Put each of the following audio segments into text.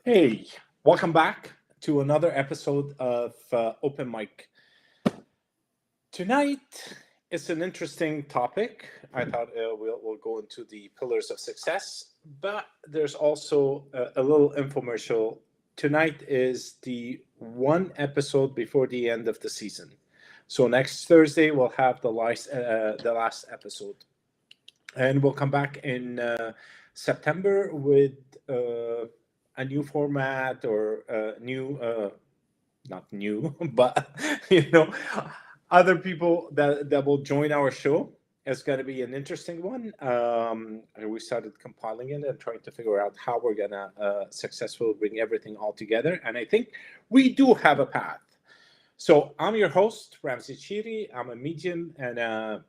Hey, welcome back to another episode of Open Mic. Tonight is an interesting topic. I thought we'll go into the pillars of success, but there's also a little infomercial. Tonight is the one episode before the end of the season. So next Thursday we'll have the last episode, and we'll come back in September with a new format or new, not new, but you know, other people that will join our show. It's going to be an interesting one. And we started compiling it and trying to figure out how we're going to successfully bring everything all together. And I think we do have a path. So I'm your host, Ramsey Chiri. I'm a medium and a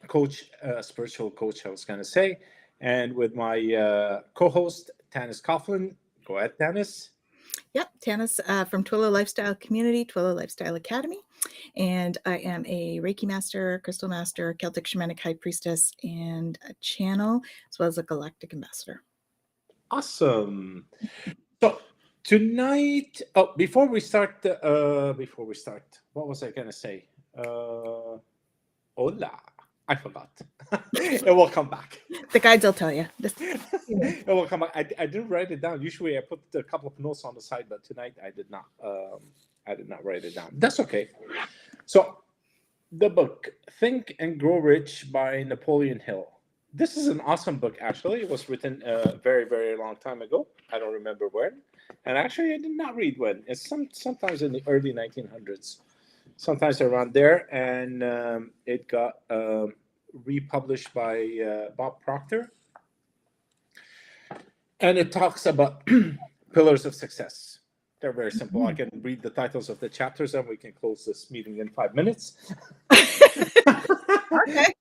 coach, spiritual coach, I was going to say. And with my co-host, Tanis Coughlin. Go ahead, Tanis. Yep, Tanis from Twillo Lifestyle Community, Twillo Lifestyle Academy. And I am a Reiki Master, Crystal Master, Celtic Shamanic High Priestess, and a channel, as well as a Galactic Ambassador. Awesome. So tonight, before we start, what was I going to say? Hola. I forgot. It will come back. The guides will tell you. It will come back. I didn't write it down. Usually I put a couple of notes on the side, but tonight I did not. I did not write it down. That's okay. So the book Think and Grow Rich by Napoleon Hill. This is an awesome book, actually. It was written a very, very long time ago. I don't remember when. And actually, I did not read when. It's sometimes in the early 1900s. Sometimes around there, and it got republished by Bob Proctor, and it talks about pillars of success. They're very simple. I can read the titles of the chapters, and we can close this meeting in 5 minutes. Okay.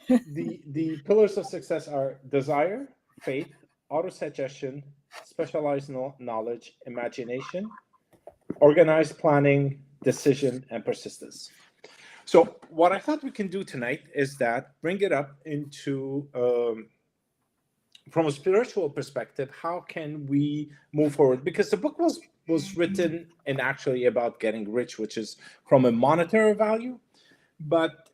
The pillars of success are desire, faith, autosuggestion, specialized knowledge, imagination, organized planning, decision, and persistence. So what I thought we can do tonight is that bring it up into, from a spiritual perspective, how can we move forward? Because the book was written and actually about getting rich, which is from a monetary value. But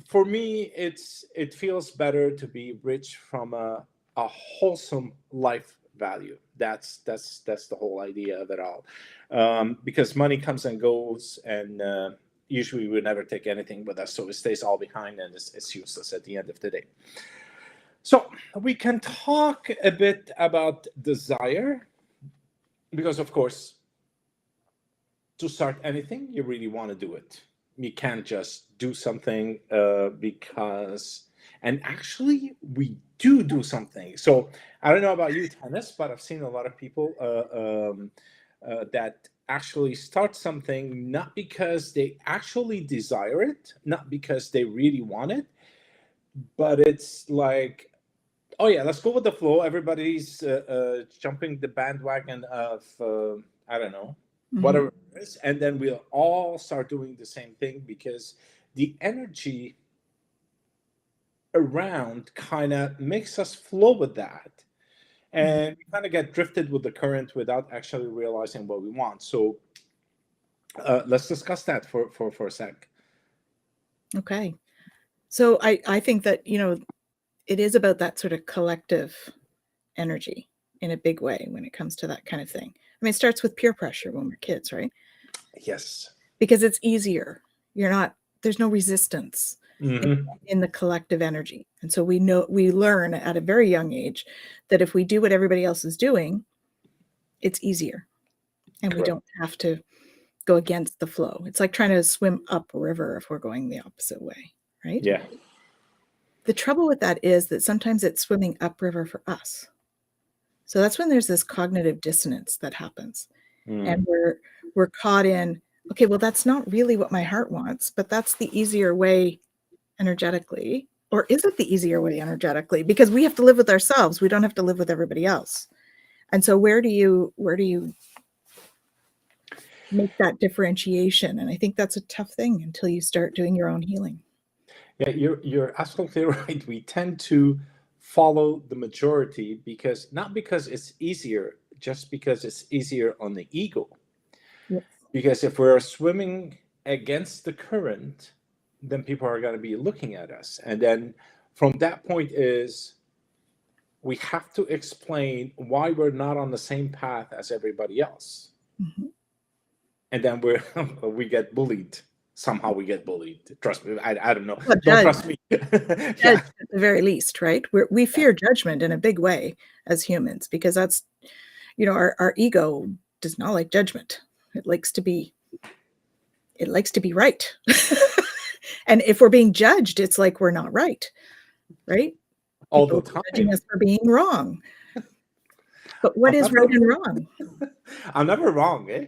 for me, it feels better to be rich from a wholesome life value. That's the whole idea of it all, because money comes and goes, and usually we never take anything with us, so it stays all behind, and it's useless at the end of the day. So we can talk a bit about desire, because of course, to start anything, you really want to do it. You can't just do something because. And actually, we do something. So I don't know about you, Tanis, but I've seen a lot of people that actually start something not because they actually desire it, not because they really want it, but it's like, oh yeah, let's go with the flow. Everybody's jumping the bandwagon of, I don't know, whatever it is. And then we'll all start doing the same thing because the energy around kind of makes us flow with that, and we kind of get drifted with the current without actually realizing what we want. So let's discuss that for a sec. Okay. So I think that, it is about that sort of collective energy in a big way when it comes to that kind of thing. I mean, it starts with peer pressure when we're kids, right? Yes. Because it's easier. There's no resistance Mm-hmm. in the collective energy. And so we learn at a very young age that if we do what everybody else is doing, it's easier. And Correct. we don't have to go against the flow. It's like trying to swim up a river if we're going the opposite way, right? Yeah. The trouble with that is that sometimes it's swimming upriver for us. So that's when there's this cognitive dissonance that happens. And we're caught in, okay, well, that's not really what my heart wants, but that's the easier way energetically. Or is it the easier way energetically? Because we have to live with ourselves. We don't have to live with everybody else. And so where do you make that differentiation? And I think that's a tough thing until you start doing your own healing. Yeah, you're absolutely right. We tend to follow the majority, because not because it's easier, just because it's easier on the ego. Yes. Because if we're swimming against the current, then people are going to be looking at us. And then from that point is we have to explain why we're not on the same path as everybody else. Mm-hmm. And then we get bullied. Somehow we get bullied. Trust me. I don't know. Well, Don't judge, trust me. judge Yeah. at the very least, right? We fear judgment in a big way as humans, because that's, our ego does not like judgment. It likes to be right. And if we're being judged, it's like we're not right? All the People are judging time. us for being wrong. But what I'm is never, right and wrong? I'm never wrong, eh?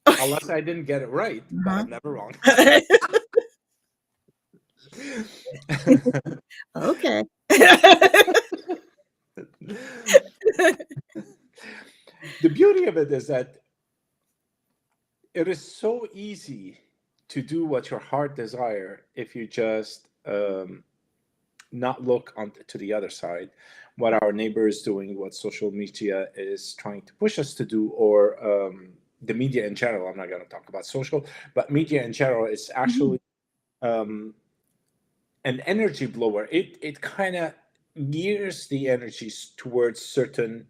Unless I didn't get it right, but I'm never wrong. Okay. The beauty of it is that it is so easy to do what your heart desire if you just not look on to the other side, what our neighbor is doing, what social media is trying to push us to do, or the media in general. I'm not going to talk about social, but media in general is actually an energy blower. It kind of gears the energies towards certain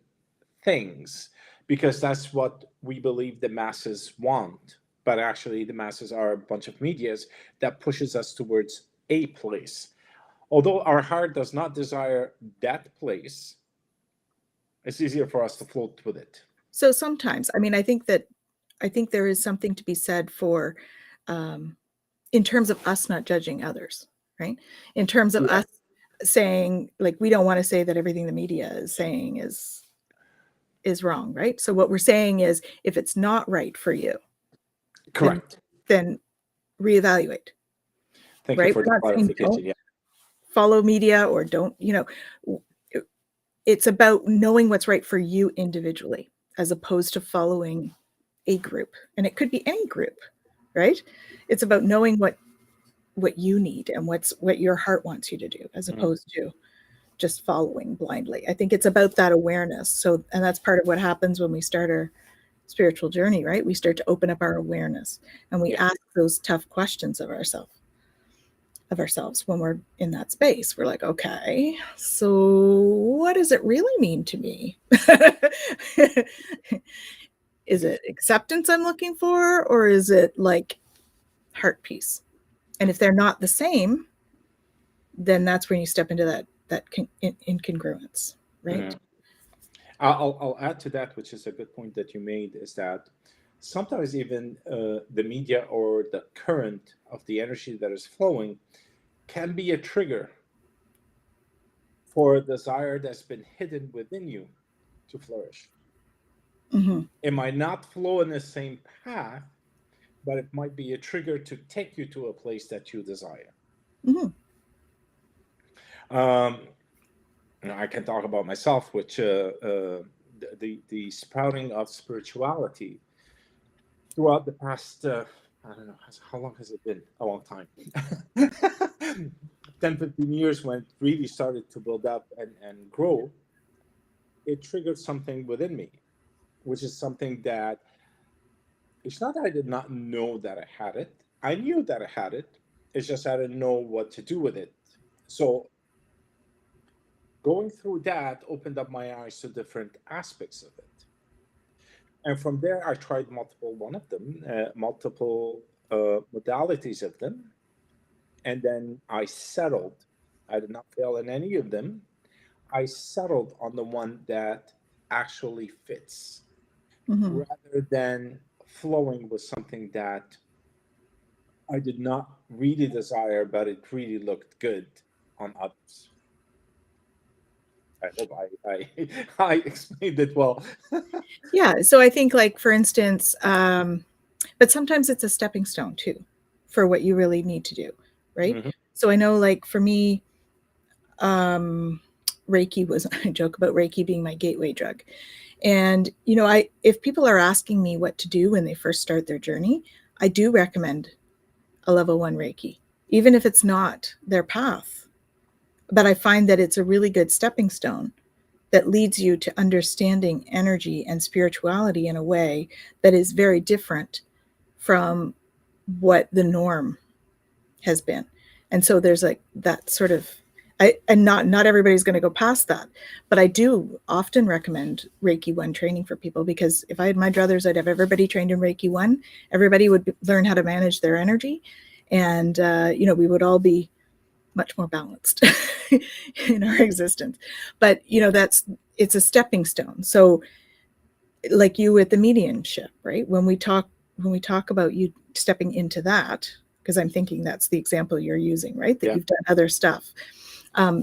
things, because that's what we believe the masses want. But actually, the masses are a bunch of medias that pushes us towards a place. Although our heart does not desire that place, it's easier for us to float with it. So sometimes, I think there is something to be said for, in terms of us not judging others, right? In terms of us saying, like, we don't want to say that everything the media is saying is wrong, right? So what we're saying is, if it's not right for you, Correct. then reevaluate. Thank you Right? for We're the not saying clarification. don't follow media, or don't, it's about knowing what's right for you individually, as opposed to following a group. And it could be any group, right? It's about knowing what you need and what your heart wants you to do, as opposed to just following blindly. I think it's about that awareness. So, and that's part of what happens when we start our spiritual journey, right? We start to open up our awareness, and we ask those tough questions of ourselves when we're in that space. We're like, okay, so what does it really mean to me? Is it acceptance I'm looking for, or is it like heart peace? And if they're not the same, then that's when you step into that incongruence, right? I'll add to that, which is a good point that you made, is that sometimes even the media or the current of the energy that is flowing can be a trigger for a desire that's been hidden within you to flourish. It might not flow in the same path, but it might be a trigger to take you to a place that you desire. I can talk about myself, which the sprouting of spirituality throughout the past, I don't know, how long has it been? A long time. 10, 15 years, when it really started to build up and grow, it triggered something within me, which is something that, it's not that I did not know that I had it. I knew that I had it. It's just I didn't know what to do with it. So going through that opened up my eyes to different aspects of it. And from there, I tried multiple modalities of them. And then I settled. I did not fail in any of them. I settled on the one that actually fits, rather than flowing with something that I did not really desire, but it really looked good on others. I hope I explained it well. Yeah. So I think, like, for instance, but sometimes it's a stepping stone too for what you really need to do, right? So I know, like, for me, Reiki was, I joke about Reiki being my gateway drug. And, if people are asking me what to do when they first start their journey, I do recommend a level 1 Reiki, even if it's not their path. but I find that it's a really good stepping stone that leads you to understanding energy and spirituality in a way that is very different from what the norm has been. And so there's like that sort of, and not everybody's going to go past that, but I do often recommend Reiki 1 training for people, because if I had my druthers, I'd have everybody trained in Reiki 1. Everybody would learn how to manage their energy, and we would all be much more balanced in our existence. But it's a stepping stone. So like you with the mediumship, right? When we talk about you stepping into that, because I'm thinking that's the example you're using, right? That you've done other stuff.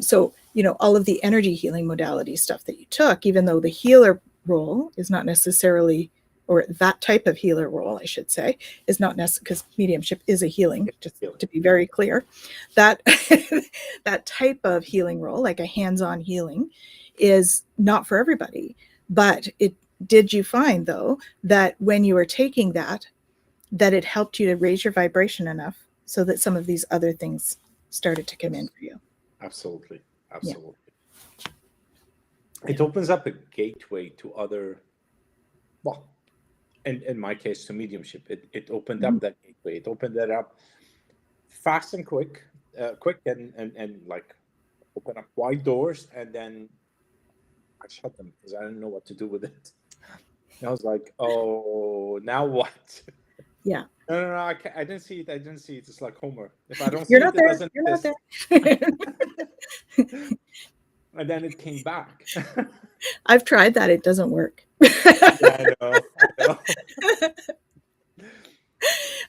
So, all of the energy healing modality stuff that you took, even though the healer role is not necessarily, or that type of healer role, I should say, is not necessary, because mediumship is a healing, just to be very clear. That that type of healing role, like a hands-on healing, is not for everybody. But did you find, though, that when you were taking that it helped you to raise your vibration enough so that some of these other things started to come in for you? Absolutely. It opens up a gateway to other, well, in my case, to mediumship. It opened up that gateway. It opened that up fast and quick and like open up wide doors, and then I shut them because I didn't know what to do with it. And I was like, oh, now what? Yeah. No, I didn't see it. It's like Homer. If I don't see You're it, not it there. doesn't You're exist. not there. And then it came back. I've tried that. It doesn't work. Yeah, I know.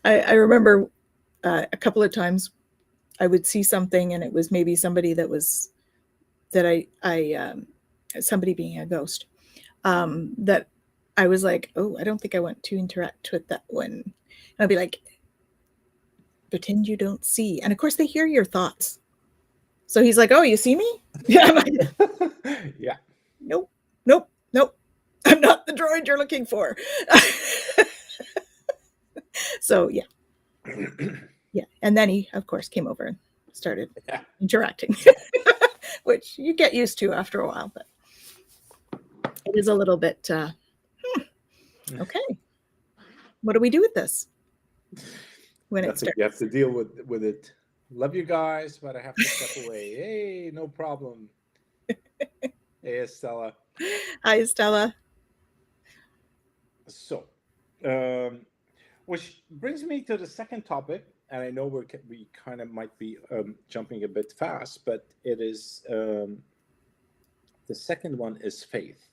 I remember a couple of times I would see something, and it was maybe somebody somebody being a ghost, that I was like, oh, I don't think I want to interact with that one. And I'd be like, pretend you don't see. And of course they hear your thoughts. So he's like, oh, you see me? Yeah. I'm like, Yeah. Nope. I'm not the droid you're looking for. So yeah. Yeah. And then he, of course, came over and started interacting, which you get used to after a while, but it is a little bit, okay. What do we do with this? When it starts? You have to deal with it. Love you guys, but I have to step away. Hey, no problem. Hey, Stella. Hi, Stella. So, which brings me to the second topic, and I know we kind of might be jumping a bit fast, but it is the second one is faith.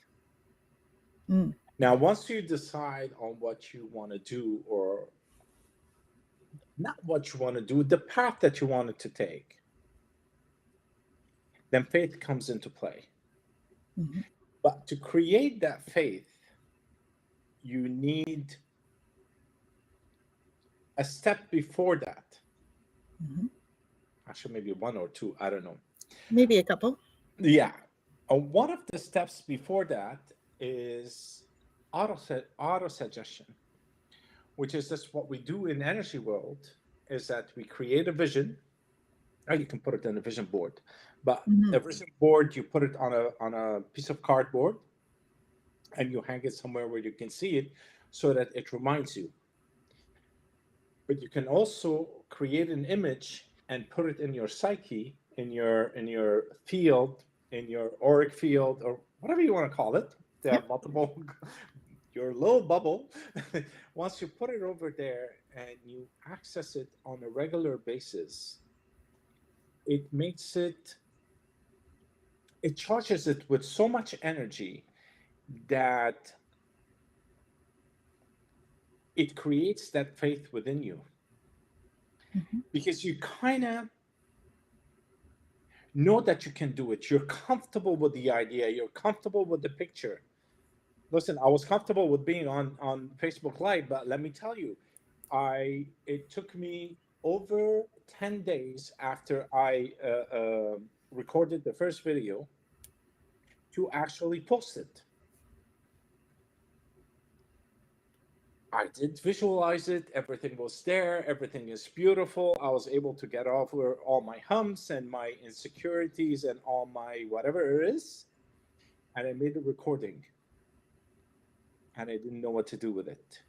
Now, once you decide on what you want to do, or not what you want to do, the path that you wanted to take, then faith comes into play. But to create that faith, you need a step before that. Actually, maybe one or two, I don't know. Maybe a couple. Yeah. One of the steps before that is auto-suggestion, which is just what we do in energy world, is that we create a vision. Or you can put it on a vision board, but a vision board, you put it on a piece of cardboard and you hang it somewhere where you can see it so that it reminds you. But you can also create an image and put it in your psyche, in your field, in your auric field, or whatever you want to call it. There are multiple, your little bubble. Once you put it over there and you access it on a regular basis, it charges it with so much energy that it creates that faith within you. Because you kind of know that you can do it. You're comfortable with the idea. You're comfortable with the picture. Listen, I was comfortable with being on Facebook Live, but let me tell you, it took me over 10 days after I recorded the first video to actually post it. I did visualize it. Everything was there. Everything is beautiful. I was able to get over all my humps and my insecurities and all my whatever it is. And I made a recording, and I didn't know what to do with it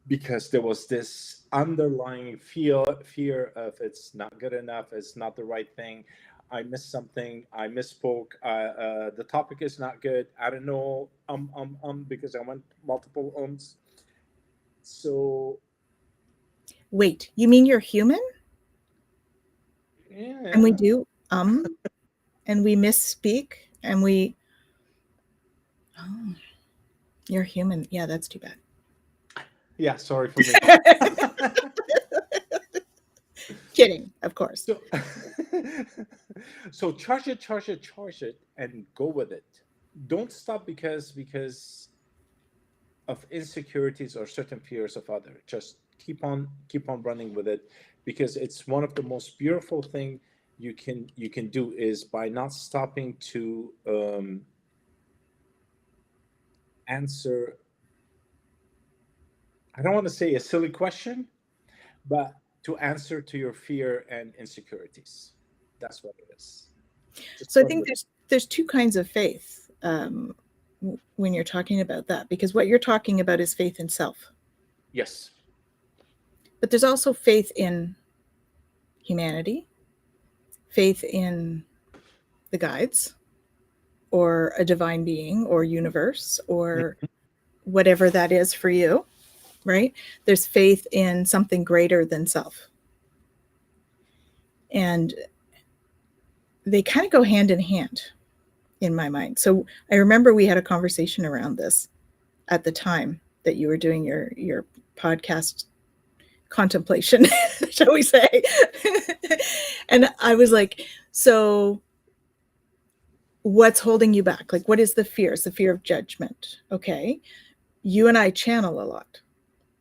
because there was this underlying fear of it's not good enough, it's not the right thing. I missed something. I misspoke. The topic is not good. I don't know. Because I went multiple ums. So Wait, you mean you're human? yeah, And we do and we misspeak and we oh, you're human. Yeah, that's too bad. yeah. Sorry for me. Kidding, of course. So, so charge it, and go with it. Don't stop because of insecurities or certain fears of other. Just keep on running with it, because it's one of the most beautiful thing you can do is by not stopping to answer. I don't want to say a silly question, but to answer to your fear and insecurities. That's what it is. Just So I run think with it. there's two kinds of faith when you're talking about that, because what you're talking about is faith in self. Yes. But there's also faith in humanity, faith in the guides, or a divine being, or universe, or whatever that is for you, right? There's faith in something greater than self. And they kind of go hand in hand in my mind. So I remember we had a conversation around this at the time that you were doing your podcast contemplation, shall we say. And I was like, so what's holding you back? Like, what is the fear? It's the fear of judgment. Okay. You and I channel a lot.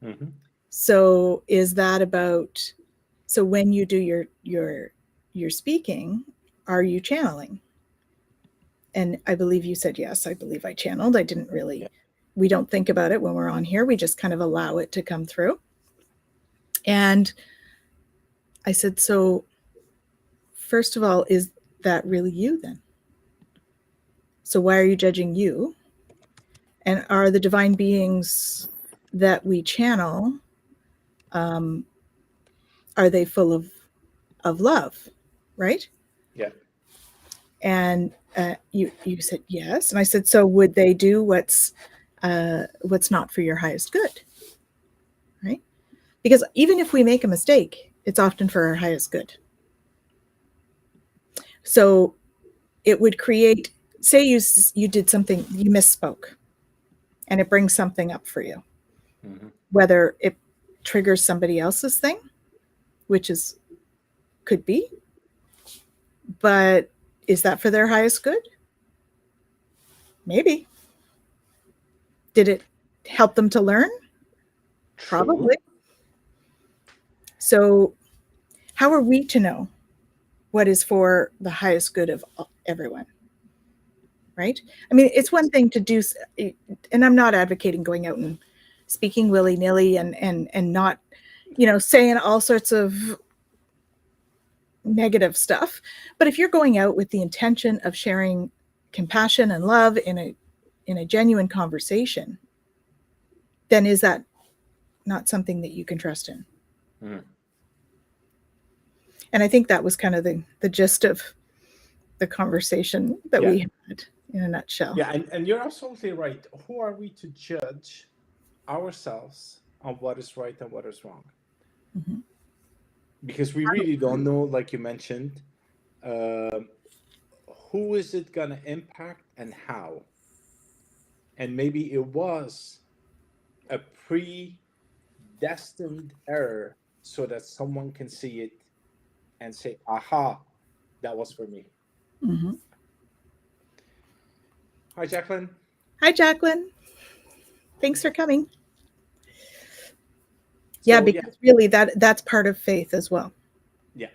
Mm-hmm. So is that about, so when you do your speaking, are you channeling? And I believe you said yes. I believe I channeled. I didn't really, we don't think about it when we're on here. We just kind of allow it to come through. And I said, so first of all, is that really you then? So why are you judging you? And are the divine beings that we channel, are they full of love, right? Yeah. And you said yes. And I said, so would they do what's not for your highest good, right? Because even if we make a mistake, it's often for our highest good. So it would create, say you did something, you misspoke, and it brings something up for you, Mm-hmm. whether it triggers somebody else's thing, which could be, but is that for their highest good? Maybe. Did it help them to learn? Probably. So how are we to know what is for the highest good of everyone? Right? I mean, it's one thing to do, and I'm not advocating going out and speaking willy-nilly and not, saying all sorts of negative stuff. But if you're going out with the intention of sharing compassion and love in a genuine conversation, then is that not something that you can trust in? Mm. And I think that was kind of the gist of the conversation that we had in a nutshell. Yeah, and you're absolutely right. Who are we to judge ourselves on what is right and what is wrong? Mm-hmm. Because we really don't know, like you mentioned, who is it going to impact and how? And maybe it was a predestined error so that someone can see it and say, aha, that was for me. Mm-hmm. Hi, Jacqueline. Hi, Jacqueline. Thanks for coming. So, because really that's part of faith as well. Yeah.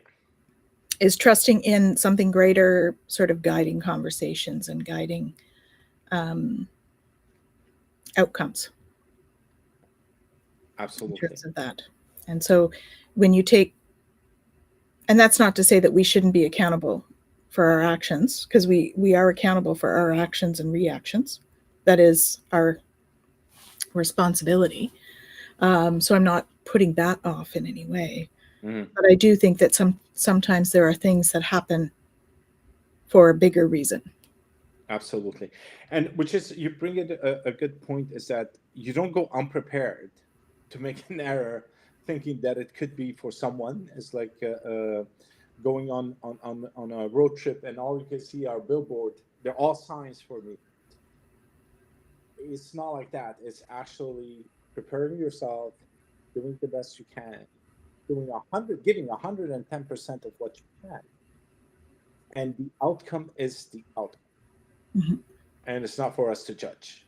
Is trusting in something greater, sort of guiding conversations and guiding outcomes. Absolutely. terms of that. And so when you take, and that's not to say that we shouldn't be accountable for our actions, because we are accountable for our actions and reactions. That is our responsibility. So I'm not putting that off in any way. Mhm. But I do think that sometimes there are things that happen for a bigger reason. Absolutely. And which is, you bring it a good point, is that you don't go unprepared to make an error thinking that it could be for someone. It's like going on a road trip and all you can see are billboard. They're all signs for me. It's not like that. It's actually preparing yourself, doing the best you can, doing 100, giving 110% of what you can. And the outcome is the outcome. Mhm. And it's not for us to judge.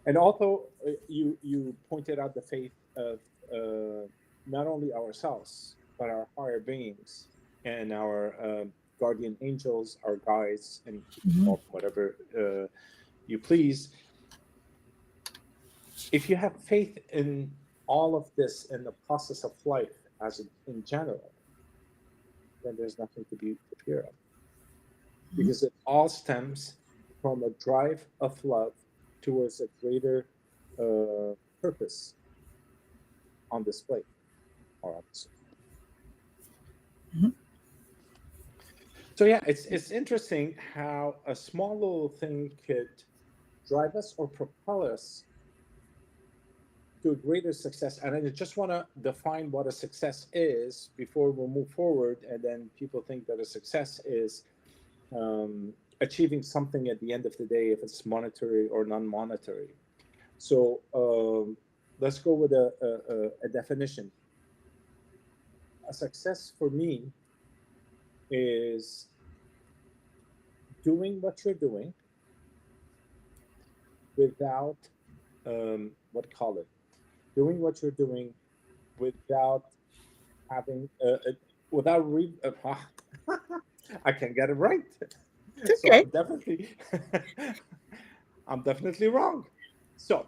And also, you pointed out the faith of not only ourselves but our higher beings and our guardian angels, our guides, and Mhm. whatever you please. If you have faith in all of this in the process of life as in general, then there's nothing to be fear of, because it all stems from a drive of love towards a greater purpose on display or on display. Mhm. So yeah, it's interesting how a small little thing could drive us or propel us to a greater success. And I just want to define what a success is before we move forward. And then people think that a success is achieving something at the end of the day, if it's monetary or non-monetary. So let's go with a definition. A success for me is doing what you're doing without what do you call it? Doing what you're doing without having without I can get it right. It's So okay. I'm definitely wrong. So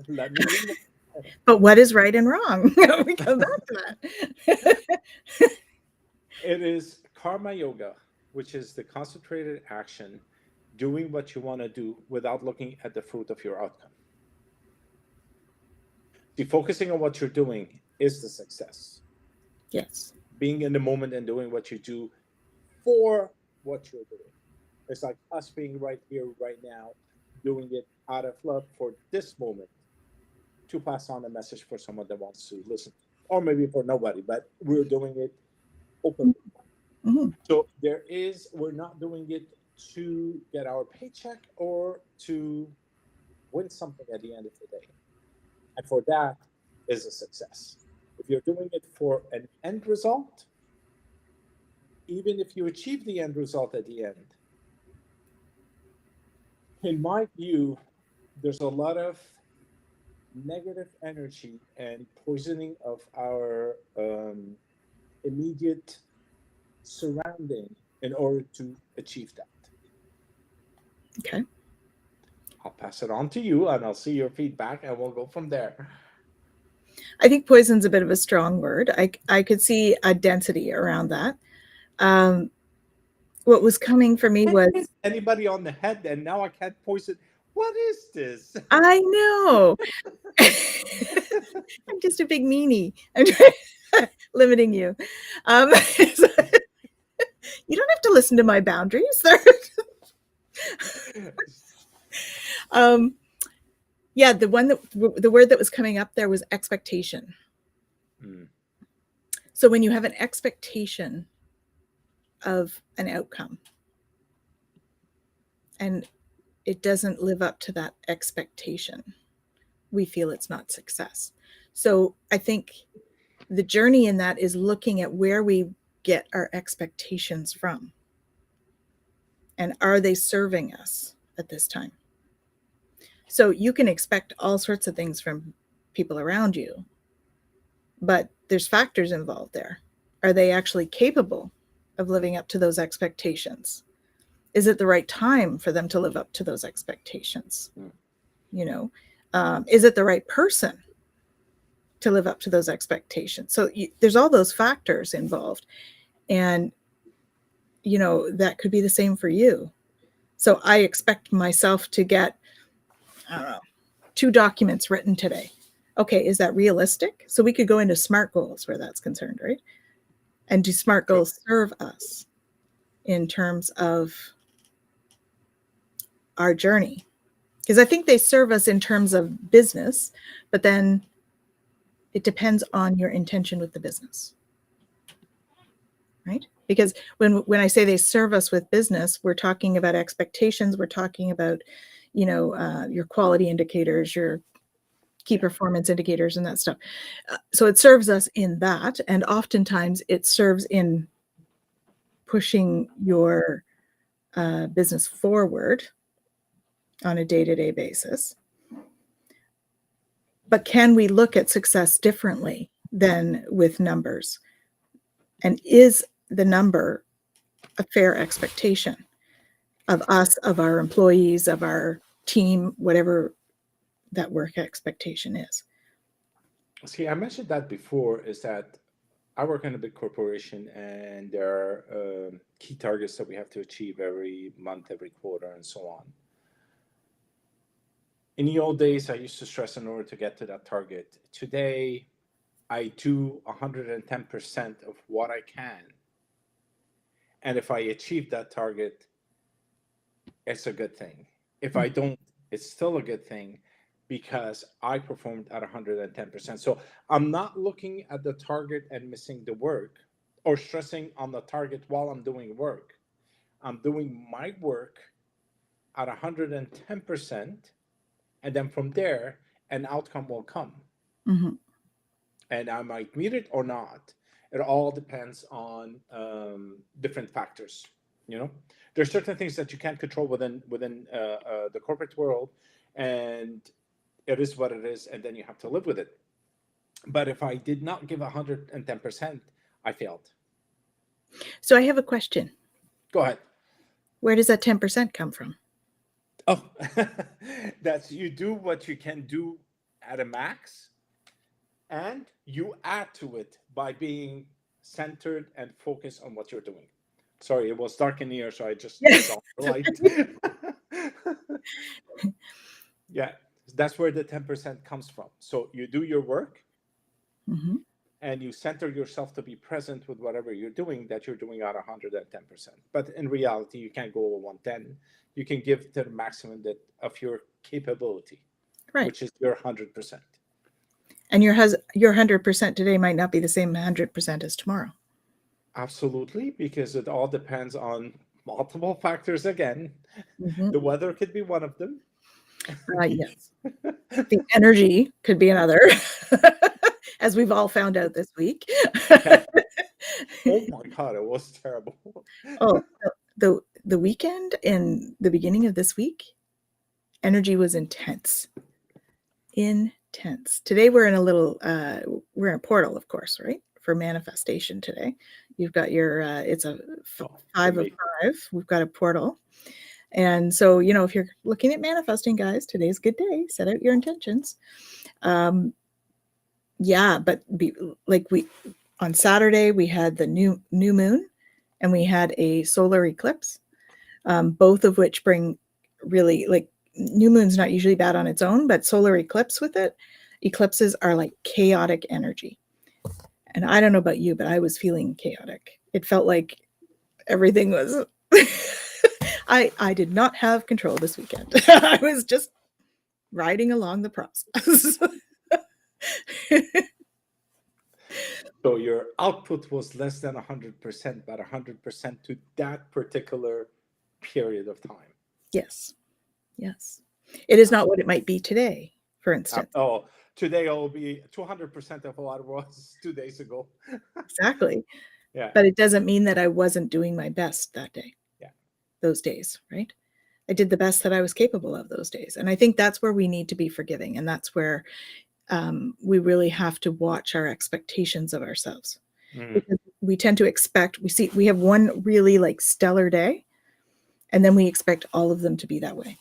let me But what is right and wrong? We come back to that. it is karma yoga, which is the concentrated action, doing what you want to do without looking at the fruit of your outcome. See, focusing on what you're doing is the success. Yes. Being in the moment and doing what you do for what you're doing. It's like us being right here, right now, doing it out of love for this moment to pass on a message for someone that wants to listen, or maybe for nobody, but we're doing it openly. Mm-hmm. So we're not doing it to get our paycheck or to win something at the end of the day. And for that is a success. If you're doing it for an end result, even if you achieve the end result at the end, in my view, there's a lot of negative energy and poisoning of our immediate surrounding in order to achieve that. Okay. I'll pass it on to you and I'll see your feedback and we'll go from there. I think poison's a bit of a strong word. I could see a density around that. Um, what was coming for me I was, hit anybody on the head and now I can't poison. What is this? I know. I'm just a big meanie. I'm limiting you. So you don't have to listen to my boundaries. um, yeah, the word that was coming up there was expectation. Mm. So when you have an expectation of an outcome and it doesn't live up to that expectation, we feel it's not success. So I think the journey in that is looking at where we get our expectations from. And are they serving us at this time? So you can expect all sorts of things from people around you, but there's factors involved there. Are they actually capable of living up to those expectations? Is it the right time for them to live up to those expectations? Mm. You know, is it the right person to live up to those expectations. So there's all those factors involved. And, that could be the same for you. So I expect myself to get, I don't know, 2 documents written today. Okay, is that realistic? So we could go into SMART goals where that's concerned, right? And do SMART goals serve us in terms of our journey? Because I think they serve us in terms of business, but then it depends on your intention with the business, right? Because when I say they serve us with business, we're talking about expectations. We're talking about, your quality indicators, your key performance indicators and that stuff. So it serves us in that. And oftentimes it serves in pushing your business forward on a day-to-day basis. But can we look at success differently than with numbers? And is the number a fair expectation of us, of our employees, of our team, whatever that work expectation is? See, I mentioned that before, is that I work in a big corporation, and there are key targets that we have to achieve every month, every quarter, and so on. In the old days, I used to stress in order to get to that target. Today, I do 110% of what I can. And if I achieve that target, it's a good thing. If I don't, it's still a good thing, because I performed at 110%. So I'm not looking at the target and missing the work, or stressing on the target while I'm doing work. I'm doing my work at 110%. And then from there, an outcome will come. Mm-hmm. And I might meet it or not. It all depends on different factors. There's certain things that you can't control within the corporate world, and it is what it is, and then you have to live with it. But if I did not give 110%, I failed. So I have a question. Go ahead. Where does that 10% come from? Oh, that's, you do what you can do at a max, and you add to it by being centered and focused on what you're doing. Sorry, it was dark in here, so I just turned off the light. Yeah, that's where the 10% comes from. So you do your work, Mm-hmm. and you center yourself to be present with whatever you're doing, that you're doing at 110%. But in reality, you can't go over 110. You can give to the maximum of your capability, Right. which is your 100%. And your 100% today might not be the same 100% as tomorrow. Absolutely, because it all depends on multiple factors again. Mm-hmm. The weather could be one of them. Yes. The energy could be another, as we've all found out this week. Oh my God, it was terrible. Oh, the weekend and the beginning of this week, energy was intense. Today we're in we're in a portal, of course, right? For manifestation today. You've got your, it's a 5 of 5. We've got a portal. And so, if you're looking at manifesting, guys, today's a good day. Set out your intentions. Yeah, but on Saturday, we had the new moon, and we had a solar eclipse, both of which bring really, like, new moon's not usually bad on its own, but solar eclipse with it, eclipses are like chaotic energy. And I don't know about you, but I was feeling chaotic. It felt like everything was, I did not have control this weekend. I was just riding along the process. So your output was less than 100%, but 100% to that particular period of time. Yes. It is not what it might be today, for instance. Today it will be 200% of what it was 2 days ago. Exactly. Yeah. But it doesn't mean that I wasn't doing my best that day. Yeah. Those days, right? I did the best that I was capable of those days. And I think that's where we need to be forgiving. And that's where we really have to watch our expectations of ourselves. Mm-hmm. Because we tend to expect, we have one really like stellar day, and then we expect all of them to be that way.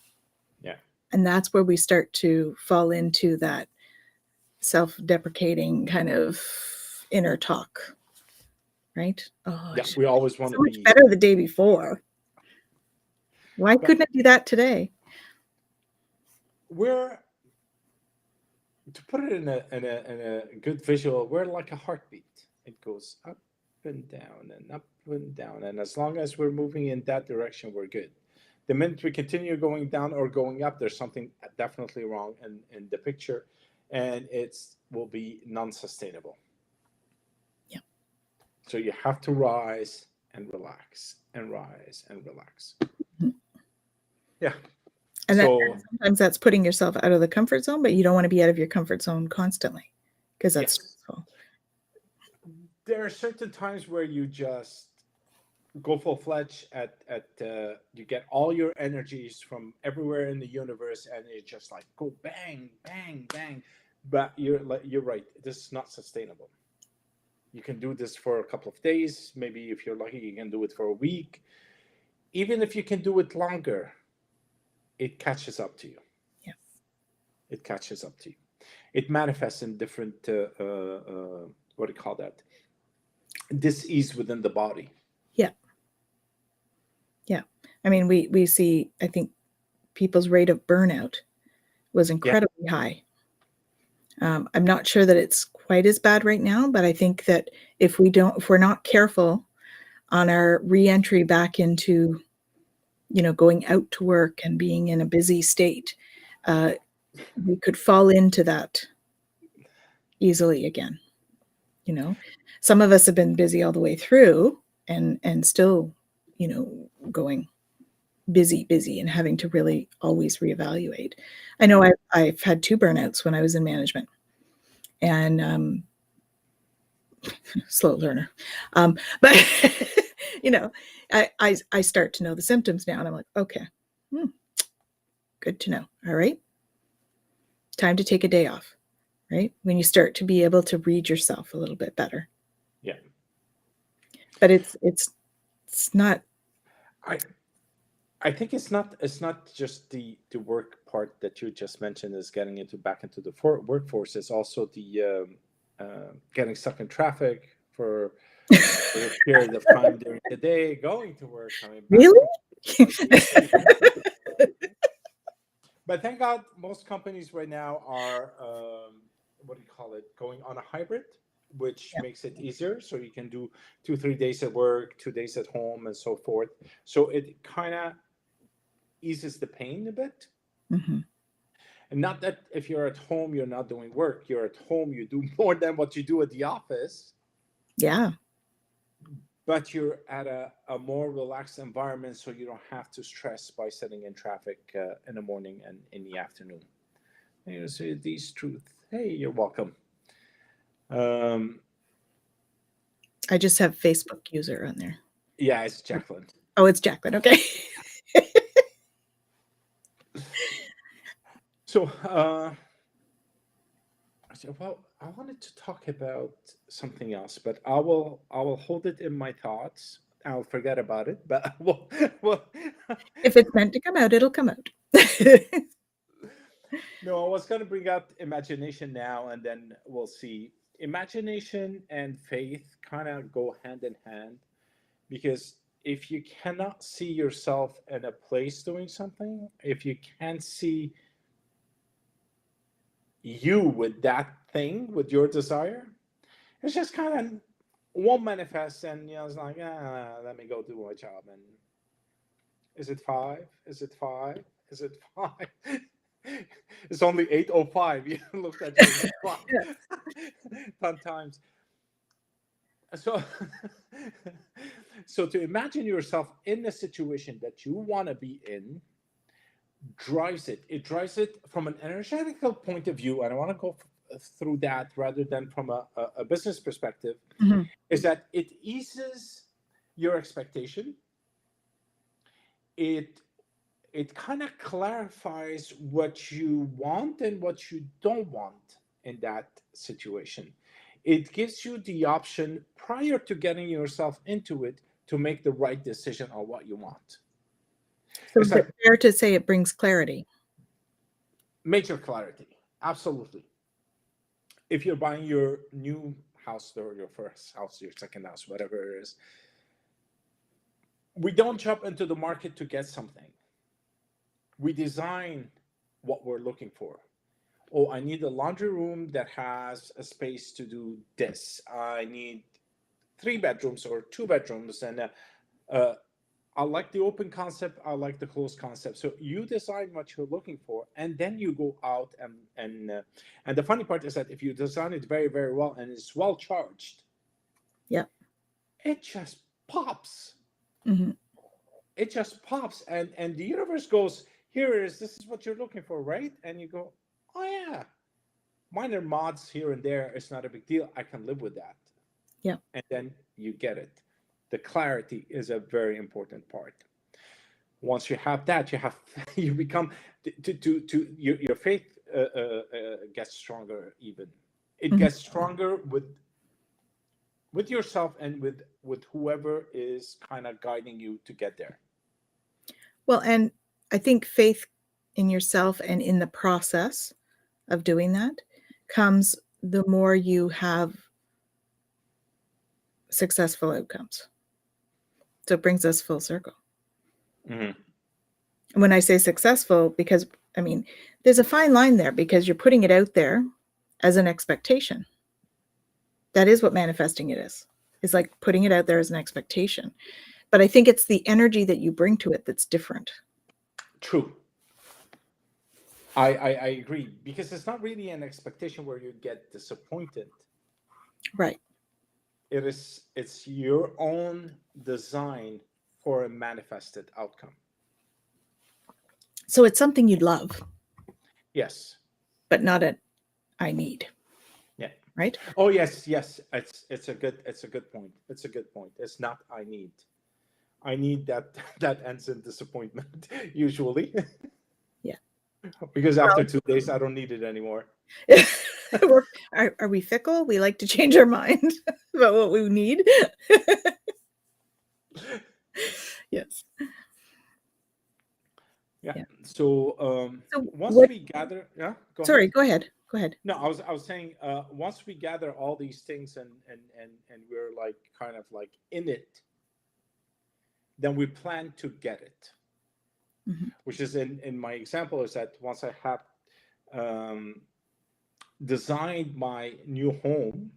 Yeah. And that's where we start to fall into that self-deprecating kind of inner talk, right? Oh, Yeah, we always want so to much be. better the day before. Why But couldn't I do that today? we're, to put it in a good visual, we're like a heartbeat. It goes up and down and up and down, and as long as we're moving in that direction, we're good. The minute we continue going down or going up, there's something definitely wrong in the picture, and it's will be non-sustainable. Yeah. So you have to rise and relax and rise and relax. Mhm. Yeah. And So sometimes that's putting yourself out of the comfort zone, but you don't want to be out of your comfort zone constantly because that's yes, stressful. there are certain times where you just go full fledged at you get all your energies from everywhere in the universe, and it just like go bang bang bang. But you're right, this is not sustainable. You can do this for a couple of days, maybe if you're lucky you can do it for a week. Even if you can do it longer, it catches up to you. Yeah. It catches up to you. It manifests in different what do you call that, dis-ease within the body. Yeah. Yeah. I mean, we see, I think people's rate of burnout was Yeah. incredibly high. I'm not sure that it's quite as bad right now, but I think that if we're not careful on our re-entry back into, going out to work and being in a busy state, we could fall into that easily again. Some of us have been busy all the way through and still, going busy and having to really always reevaluate. I know I've had 2 burnouts when I was in management, and slow learner. But I start to know the symptoms now, and I'm like, okay, good to know. All right, time to take a day off. Right, when you start to be able to read yourself a little bit better. Yeah. But it's not. I think it's not just the work part that you just mentioned is getting back into the workforce. It's also the getting stuck in traffic for a period of time during the day, going to work, coming back. Really? But thank God, most companies right now are what do you call it? Going on a hybrid, which Yeah. makes it easier. So you can do 2-3 days at work, 2 days at home, and so forth. So it kind of eases the pain a bit. Mm-hmm. And not that if you're at home, you're not doing work. You're at home, you do more than what you do at the office. Yeah. But you're at a more relaxed environment, so you don't have to stress by sitting in traffic in the morning and in the afternoon. And you say these truth. Hey, you're welcome. I just have Facebook user on there. Yeah, it's Jacqueline. Oh, it's Jacqueline. Okay. So, well, I wanted to talk about something else, but I will hold it in my thoughts. I'll forget about it, but well, If it's meant to come out, it'll come out. no, I was going to bring up imagination now, and then we'll see. Imagination and faith kind of go hand in hand, because if you cannot see yourself in a place doing something, if you can't see you with that thing, with your desire, it's just kind of won't manifest, and it's like, let me go do my job. And is it 5? Is it 5? Is it 5? It's only 8:05. You looked at your clock 10 times. So, so to imagine yourself in a situation that you want to be in drives it. It drives it from an energetical point of view, and I want to go through that rather than from a business perspective. Mm-hmm. Is that it eases your expectation. It kind of clarifies what you want and what you don't want in that situation. It gives you the option prior to getting yourself into it to make the right decision on what you want. So It's is it like fair to say it brings clarity? major clarity. Absolutely. if you're buying your new house or your first house, your second house, whatever it is, we don't jump into the market to get something. We design what we're looking for. Oh, I need a laundry room that has a space to do this. I need 3 bedrooms or 2 bedrooms, and I like the open concept. I like the closed concept. So you design what you're looking for, and then you go out and the funny part is that if you design it very, very well and it's well charged, Yeah. it just pops. Mm-hmm. It just pops, and the universe goes, here it is. This is what you're looking for, right? And you go, oh yeah, minor mods here and there. It's not a big deal. I can live with that. Yeah. And then you get it. The clarity is a very important part. Once you have that, you become your faith gets stronger. Even it gets stronger with yourself and with whoever is kind of guiding you to get there. Well, and I think faith in yourself and in the process of doing that comes the more you have successful outcomes. So it brings us full circle. Mm-hmm. When I say successful, because I mean, there's a fine line there because you're putting it out there as an expectation. That is what manifesting it is. It's like putting it out there as an expectation. But I think it's the energy that you bring to it that's different. True. I agree, because it's not really an expectation where you get disappointed. Right. It's your own design for a manifested outcome. So it's something you'd love. Yes. But not a I need. Yeah. Right? Oh yes. It's a good point. It's a good point. It's not I need. I need that ends in disappointment usually. Yeah. Because after 2 days I don't need it anymore. Are we fickle? We like to change our mind about what we need. Yes. Yeah. So once we gather, yeah. Go ahead. Go ahead. No, I was saying once we gather all these things and we're like kind of like in it, then we plan to get it. Mm-hmm. Which is in my example is that once I have designed my new home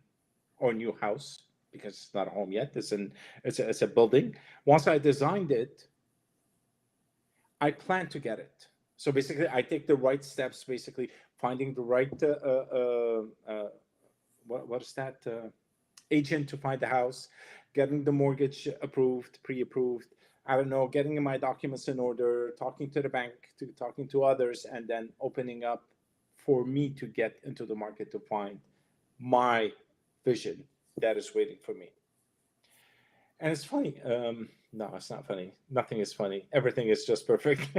or new house, because it's not a home yet, it's a building. Once I designed it, I plan to get it. So basically, I take the right steps. Basically, finding the right what is that agent to find the house, getting the mortgage approved, pre-approved. I don't know, getting my documents in order, talking to the bank, talking to others, and then opening up for me to get into the market to find my vision that is waiting for me. And it's funny. No, it's not funny. Nothing is funny. Everything is just perfect.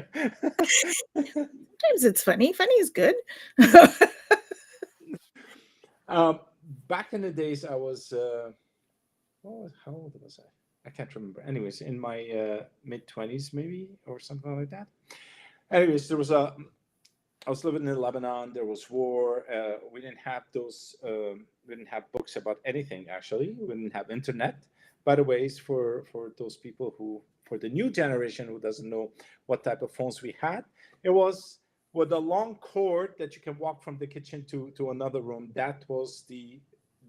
Sometimes it's funny. Funny is good. Back in the days, I was, how old was I? I can't remember. Anyways, in my mid-20s, maybe, or something like that. Anyways, I was living in Lebanon. There was war. We didn't have we didn't have books about anything, actually. We didn't have internet. By the way, for those people for the new generation who doesn't know what type of phones we had, it was with a long cord that you can walk from the kitchen to another room. That was the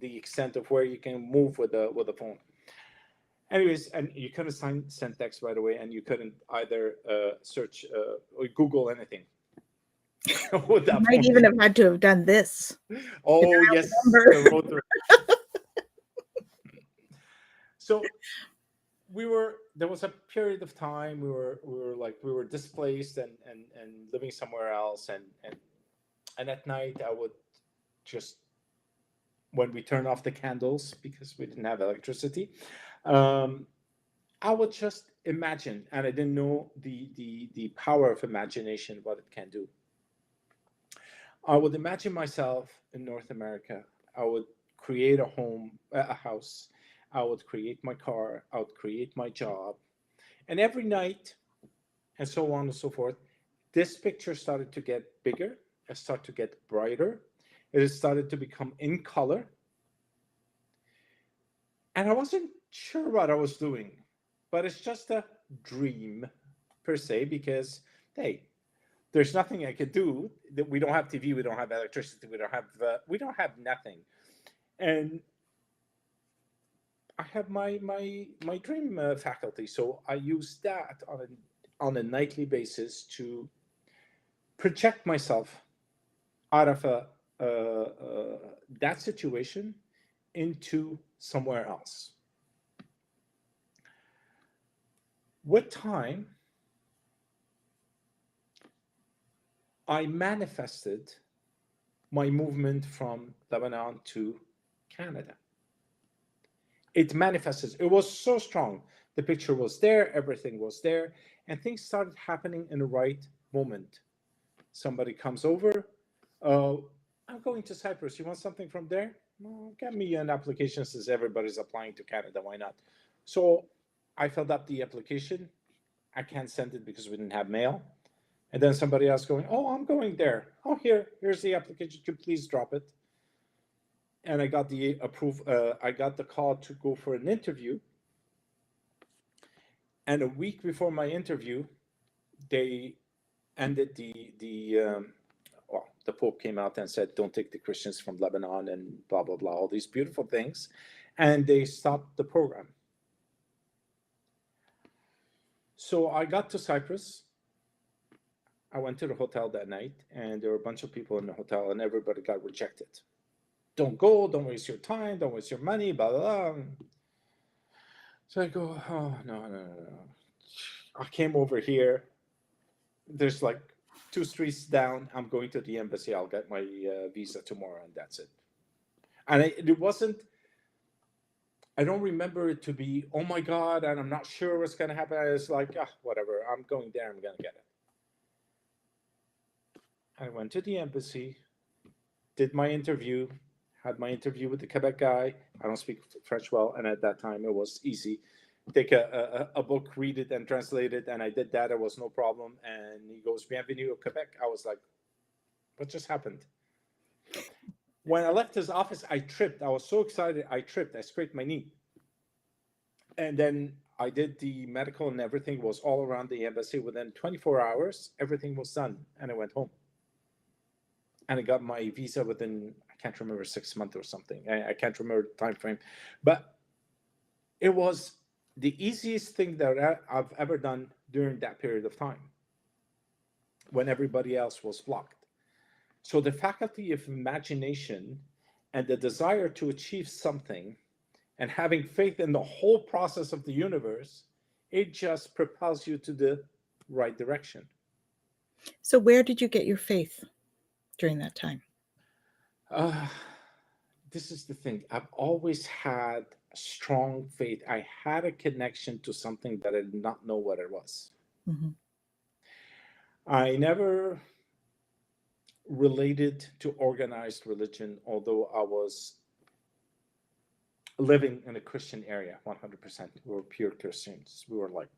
extent of where you can move with a phone. Anyways, and you couldn't send text right away, and you couldn't either search or Google anything. You might even have had to have done this. Oh yes, the rotary. So there was a period of time we were displaced and living somewhere else, and at night I would just, when we turn off the candles because we didn't have electricity, I would just imagine, and I didn't know the power of imagination, what it can do. I would imagine myself in North America. I would create a house. I would create my car. I would create my job. And every night, and so on and so forth, this picture started to get bigger. It started to get brighter. It has started to become in color. And I wasn't sure what I was doing, but it's just a dream per se, because, hey, there's nothing I could do. That we don't have TV, we don't have electricity, we don't have nothing. And I have my dream faculty, so I use that on a nightly basis to project myself out of that situation into somewhere else. With time, I manifested my movement from Lebanon to Canada. It manifested. It was so strong. The picture was there, everything was there, and things started happening in the right moment. Somebody comes over. I'm going to Cyprus. You want something from there? Well, get me an application, since everybody's applying to Canada. Why not? So I filled up the application. I can't send it because we didn't have mail. And then somebody else going, oh, I'm going there. Oh, here's the application. Could you please drop it? And I got the I got the call to go for an interview. And a week before my interview, they ended the Pope came out and said, don't take the Christians from Lebanon and blah, blah, blah, all these beautiful things. And they stopped the program. So I got to Cyprus. I went to the hotel that night, and there were a bunch of people in the hotel, and everybody got rejected. Don't go, don't waste your time, don't waste your money, blah, blah, blah. So I go, oh, no. I came over here. There's like 2 streets down. I'm going to the embassy. I'll get my visa tomorrow, and that's it. And it wasn't, I don't remember it to be, oh my God, and I'm not sure what's going to happen. I was like, whatever, I'm going there, I'm going to get it. I went to the embassy, did my interview, had my interview with the Quebec guy. I don't speak French well, and at that time it was easy. Take a book, read it, and translate it, and I did that. It was no problem. And he goes, Bienvenue au Quebec. I was like, what just happened? When I left his office, I tripped. I was so excited. I tripped. I scraped my knee. And then I did the medical, and everything was all around the embassy. Within 24 hours, everything was done, and I went home. And I got my visa within, I can't remember, 6 months or something. I can't remember the time frame. But it was the easiest thing that I've ever done during that period of time, when everybody else was blocked. So the faculty of imagination and the desire to achieve something and having faith in the whole process of the universe, it just propels you to the right direction. So where did you get your faith during that time? This is the thing. I've always had strong faith. I had a connection to something that I did not know what it was. Mm-hmm. I never related to organized religion, although I was living in a Christian area, 100%. We were pure Christians. We were like,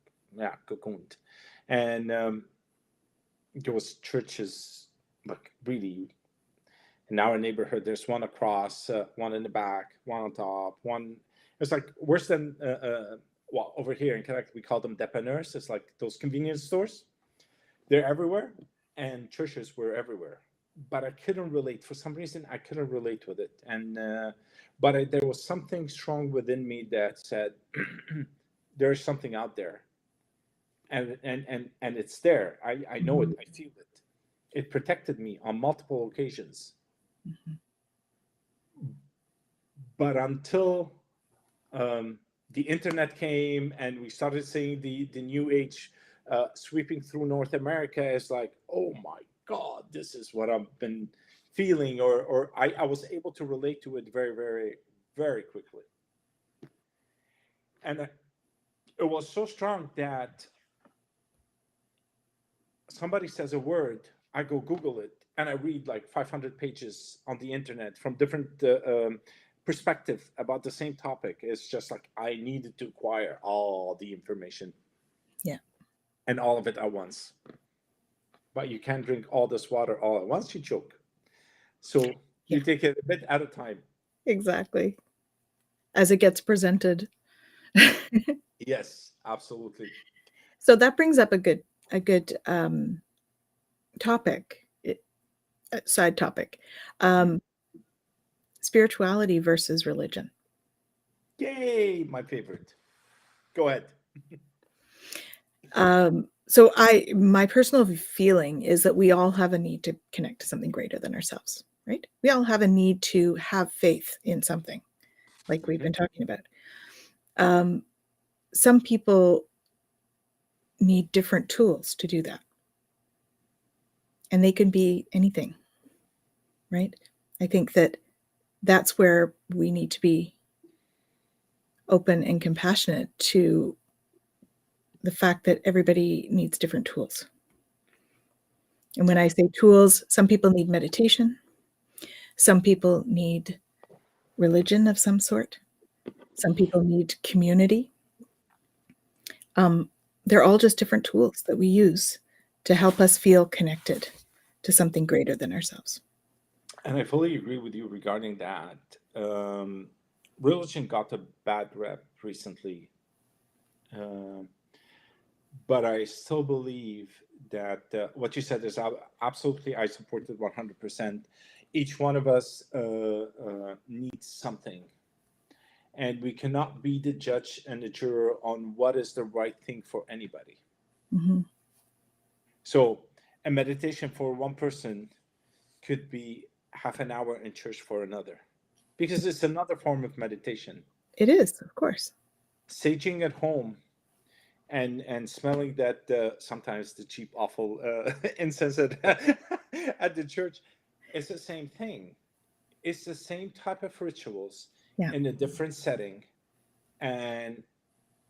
cocooned. And there was churches, like really, in our neighborhood, there's one across, one in the back, one on top, one. It's like worse than, well, over here in Quebec, we call them dépanneurs. It's like those convenience stores. They're everywhere, and churches were everywhere. But I couldn't relate. For some reason, I couldn't relate with it. And but there was something strong within me that said, there's something out there. And it's there. I know it. I feel it. It protected me on multiple occasions. Mm-hmm. But until the internet came and we started seeing the new age sweeping through North America, it's like, oh my God, this is what I've been feeling, or I was able to relate to it very, very, very quickly. And it was so strong that somebody says a word, I go Google it, and I read like 500 pages on the internet from different perspective about the same topic. It's just like I needed to acquire all the information. Yeah. And all of it at once. But you can't drink all this water all at once, you choke. So You take it a bit at a time. Exactly. As it gets presented. Yes, absolutely. So that brings up a good topic, side topic. Spirituality versus religion. Yay, my favorite. Go ahead. So my personal feeling is that we all have a need to connect to something greater than ourselves, right? We all have a need to have faith in something, like we've been talking about. Some people need different tools to do that. And they can be anything, right? I think that that's where we need to be open and compassionate to the fact that everybody needs different tools. And when I say tools, some people need meditation. Some people need religion of some sort. Some people need community. They're all just different tools that we use to help us feel connected to something greater than ourselves. And I fully agree with you regarding that. Religion got a bad rep recently. But I still believe that what you said is absolutely, I support it 100%. Each one of us needs something. And we cannot be the judge and the juror on what is the right thing for anybody. Mm-hmm. So a meditation for one person could be half an hour in church for another, because it's another form of meditation. It is, of course. Saging at home and smelling that sometimes the cheap awful incense at the church is the same thing. It's the same type of rituals in a different setting, and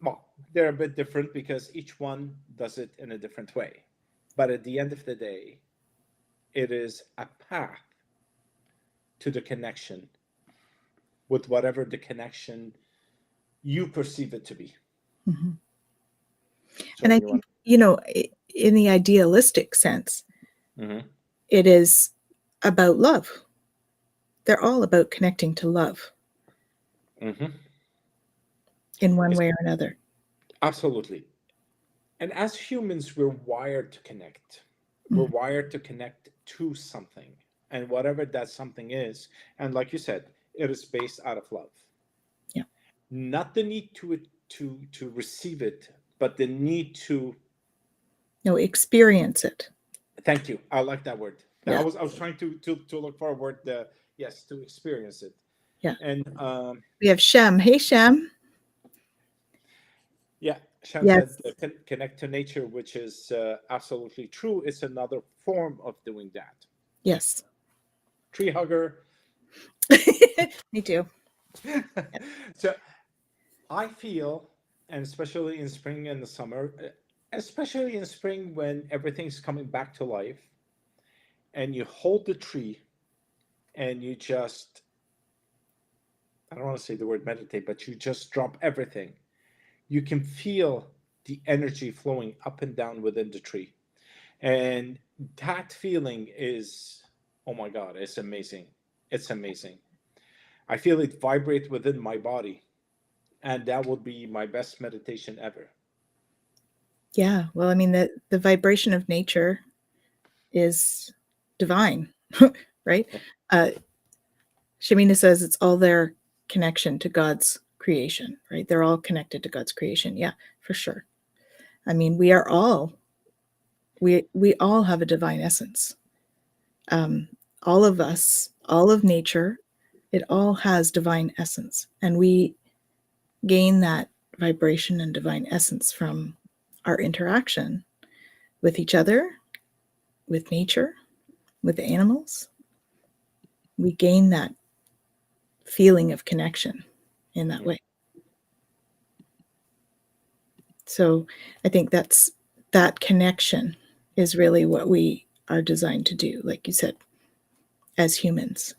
well, they're a bit different because each one does it in a different way, but at the end of the day it is a path to the connection with whatever the connection you perceive it to be. Mm-hmm. So and I think, in the idealistic sense, it is about love. They're all about connecting to love in one way or another. Absolutely. And as humans, we're wired to connect. We're wired to connect to something, and whatever that something is. And like you said, it is based out of love. Yeah. Not the need to receive it, but the need to experience it. Thank you. I like that word. Yeah. I was trying to look for a word. Yes, to experience it. Yeah. And we have Shem. Hey, Shem. Yeah, Shem said connect to nature, which is absolutely true. It's another form of doing that. Yes. Tree hugger. Me too. So I feel, and especially in spring and the summer, especially in spring when everything's coming back to life, and you hold the tree and you just, I don't want to say the word meditate, but you just drop everything. You can feel the energy flowing up and down within the tree. And that feeling is, oh my God, it's amazing. It's amazing. I feel it vibrate within my body. And that would be my best meditation ever. Yeah. Well, I mean, the vibration of nature is divine, right? Shamina says it's all their connection to God's creation, right? They're all connected to God's creation. Yeah, for sure. I mean, we all have a divine essence. All of us, all of nature, it all has divine essence. And we gain that vibration and divine essence from our interaction with each other, with nature, with the animals. We gain that feeling of connection in that way. So I think that connection is really what we are designed to do. Like you said, as humans,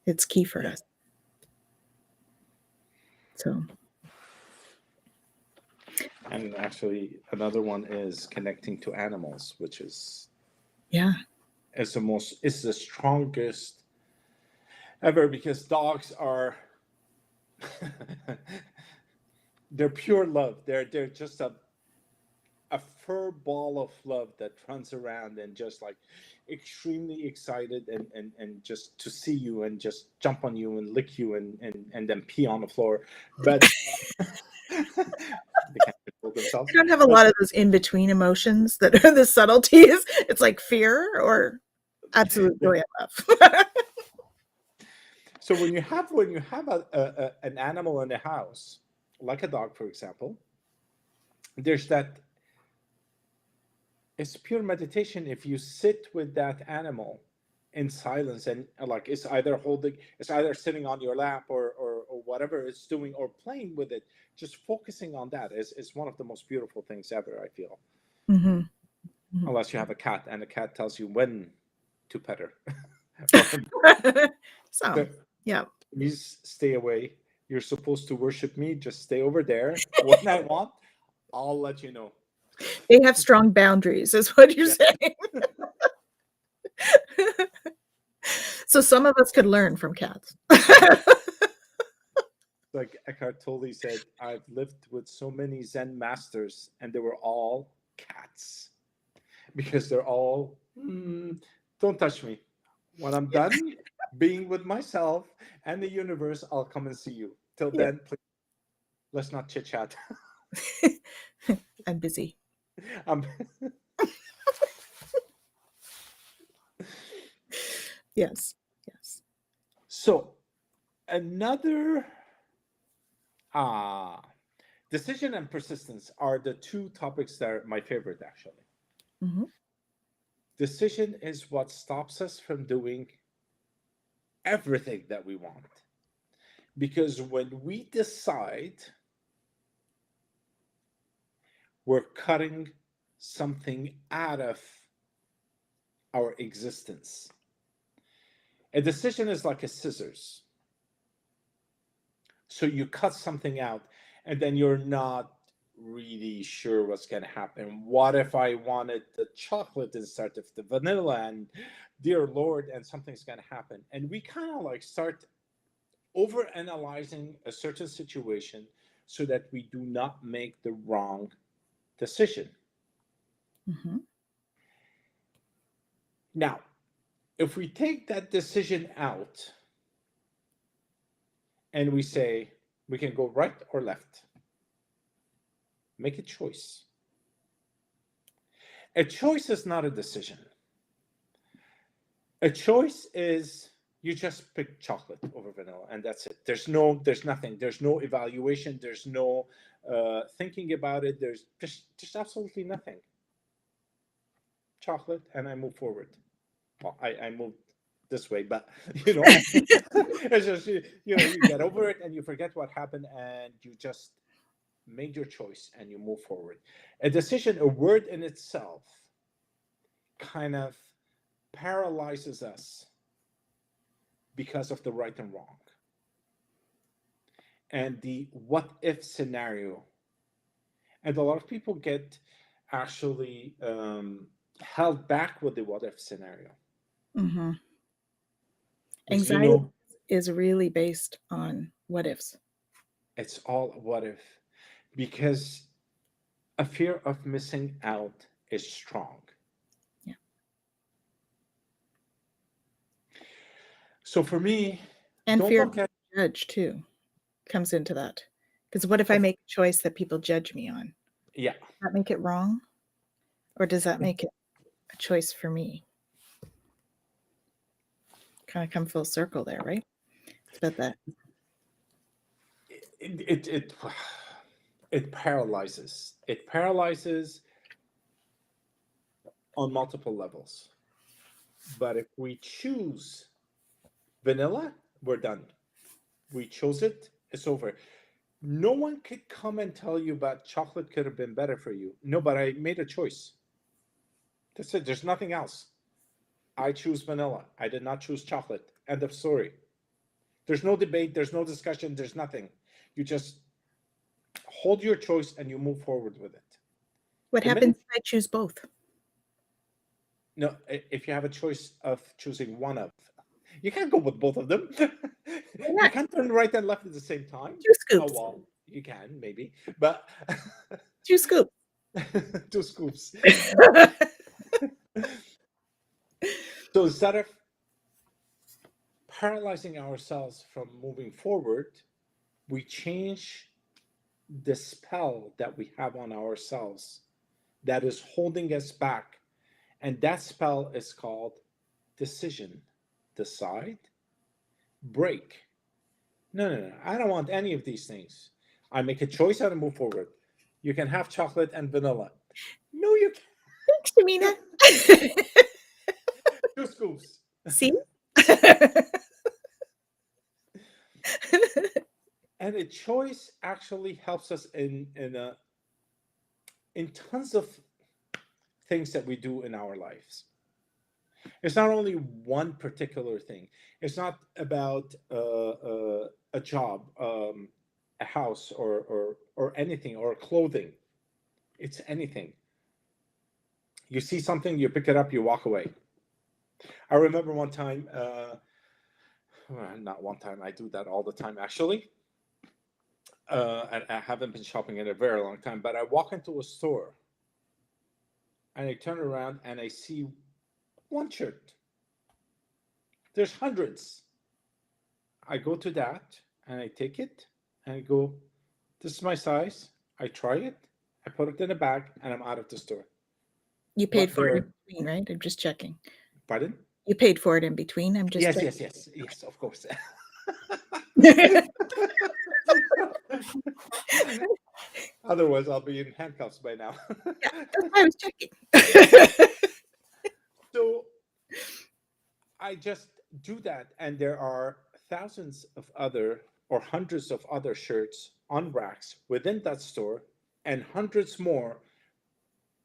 it's key for us. So. And actually, another one is connecting to animals, which is it's the strongest ever, because dogs are they're pure love. They're just a fur ball of love that runs around and just like extremely excited and just to see you and just jump on you and lick you and then pee on the floor. But they can't control themselves. I don't have a But lot of those in between emotions that are the subtleties. It's like fear or absolute joy and love. so when you have an animal in the house, like a dog, for example, there's that. It's pure meditation if you sit with that animal in silence and like it's either sitting on your lap or whatever it's doing or playing with it. Just focusing on that is one of the most beautiful things ever, I feel. Mm-hmm. Mm-hmm. Unless you have a cat and the cat tells you when to pet her. Or So, yeah. please stay away. You're supposed to worship me. Just stay over there. When I want, I'll let you know. They have strong boundaries, is what you're Yeah. saying. So some of us could learn from cats. Like Eckhart Tolle said, I've lived with so many Zen masters, and they were all cats because they're all, don't touch me. When I'm done being with myself and the universe, I'll come and see you. Till Yeah. then, please, let's not chit chat. I'm busy. um, Yes. Yes. so, another decision and persistence are the two topics that are my favorite, actually. Mm-hmm. Decision is what stops us from doing everything that we want. Because when we decide, we're cutting something out of our existence. A decision is like a scissors. So you cut something out, and then you're not really sure what's going to happen. What if I wanted the chocolate instead of the vanilla? And dear Lord, and something's going to happen. And we kind of like start over analyzing a certain situation so that we do not make the wrong decision. Mm-hmm. Now, if we take that decision out and we say we can go right or left, make a choice. A choice is not a decision. A choice is you just pick chocolate over vanilla and that's it. There's nothing. There's no evaluation. There's no thinking about it. There's just absolutely nothing. Chocolate, and I move forward. Well, I moved this way, but it's just you get over it and you forget what happened and you just made your choice and you move forward. A decision, a word in itself, kind of paralyzes us because of the right and wrong and the what if scenario. And a lot of people get actually held back with the what if scenario. Mm-hmm. Because Anxiety is really based on what ifs. it's all what if, because a fear of missing out is strong. Yeah. So for me, And don't fear look of at judge too comes into that. Because what if I make a choice that people judge me on? yeah. Does that make it wrong? Or does that make it a choice for me? Kind of come full circle there, right? It's about that. It paralyzes. It paralyzes on multiple levels. But if we choose vanilla, we're done. We chose it, it's over. No one could come and tell you about chocolate could have been better for you. No, but I made a choice. That's it. There's nothing else. I choose vanilla. I did not choose chocolate. End of story. There's no debate. There's no discussion. There's nothing. You just hold your choice and you move forward with it. What The happens minute, if I choose both? no, if you have a choice of choosing one of, You can't go with both of them. You can't turn right and left at the same time. 2 Oh, scoops. well, you can, maybe. But 2 scoops. 2 scoops. So instead of paralyzing ourselves from moving forward, we change the spell that we have on ourselves that is holding us back. And that spell is called decision. Decide, break. No, no, no. I don't want any of these things. I make a choice how to move forward. You can have chocolate and vanilla. No, you can't. Thanks, Shamina. 2 scoops. See? And a choice actually helps us in tons of things that we do in our lives. It's not only one particular thing. It's not about a job, a house, or anything, or clothing. It's anything. You see something, you pick it up, you walk away. I remember one time, well, not one time, I do that all the time actually. And I haven't been shopping in a very long time, but I walk into a store and I turn around and I see one shirt. There's hundreds. I go to that and I take it and I go, this is my size. I try it, I put it in a bag, and I'm out of the store. You paid But for it there, in between, right? I'm just checking. pardon? You paid for it in between. I'm just Yes, checking. yes, yes, yes, of course. Otherwise, I'll be in handcuffs by now. Yeah, that's why I was checking. So I just do that, and there are thousands of other or hundreds of other shirts on racks within that store, and hundreds more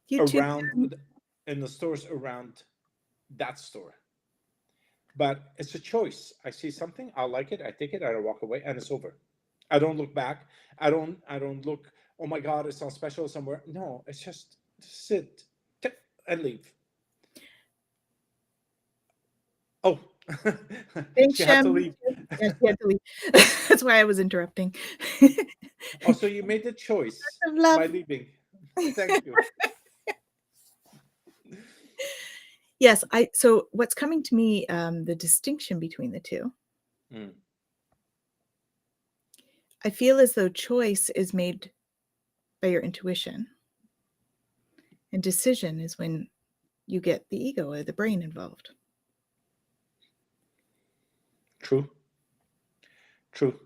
You too. around in the stores around that store. But it's a choice. I see something, I like it, I take it, I walk away, and it's over. I don't look back. I don't look, oh my God, it's on special somewhere. No, it's just sit, tick, and leave. Oh, Thanks, she had to Shem. leave. Yeah, she had to leave. That's why I was interrupting. Oh, so you made the choice Of love. by leaving. Thank you. Yes, so what's coming to me, the distinction between the two, Mm, I feel as though choice is made by your intuition, and decision is when you get the ego or the brain involved. true. True.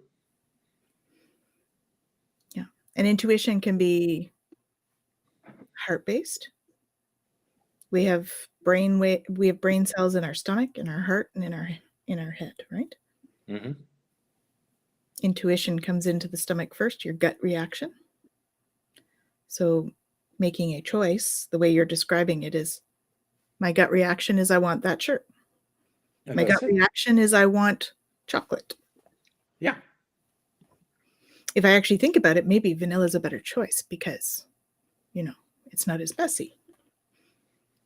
Yeah. And intuition can be heart-based. We have we have brain cells in our stomach, in our heart, and in our head, right? Hmm. Intuition comes into the stomach first, your gut reaction. So making a choice, the way you're describing it is, my gut reaction is I want that shirt. And My gut that's it. reaction is I want chocolate. Yeah. If I actually think about it, maybe vanilla is a better choice because, it's not as messy.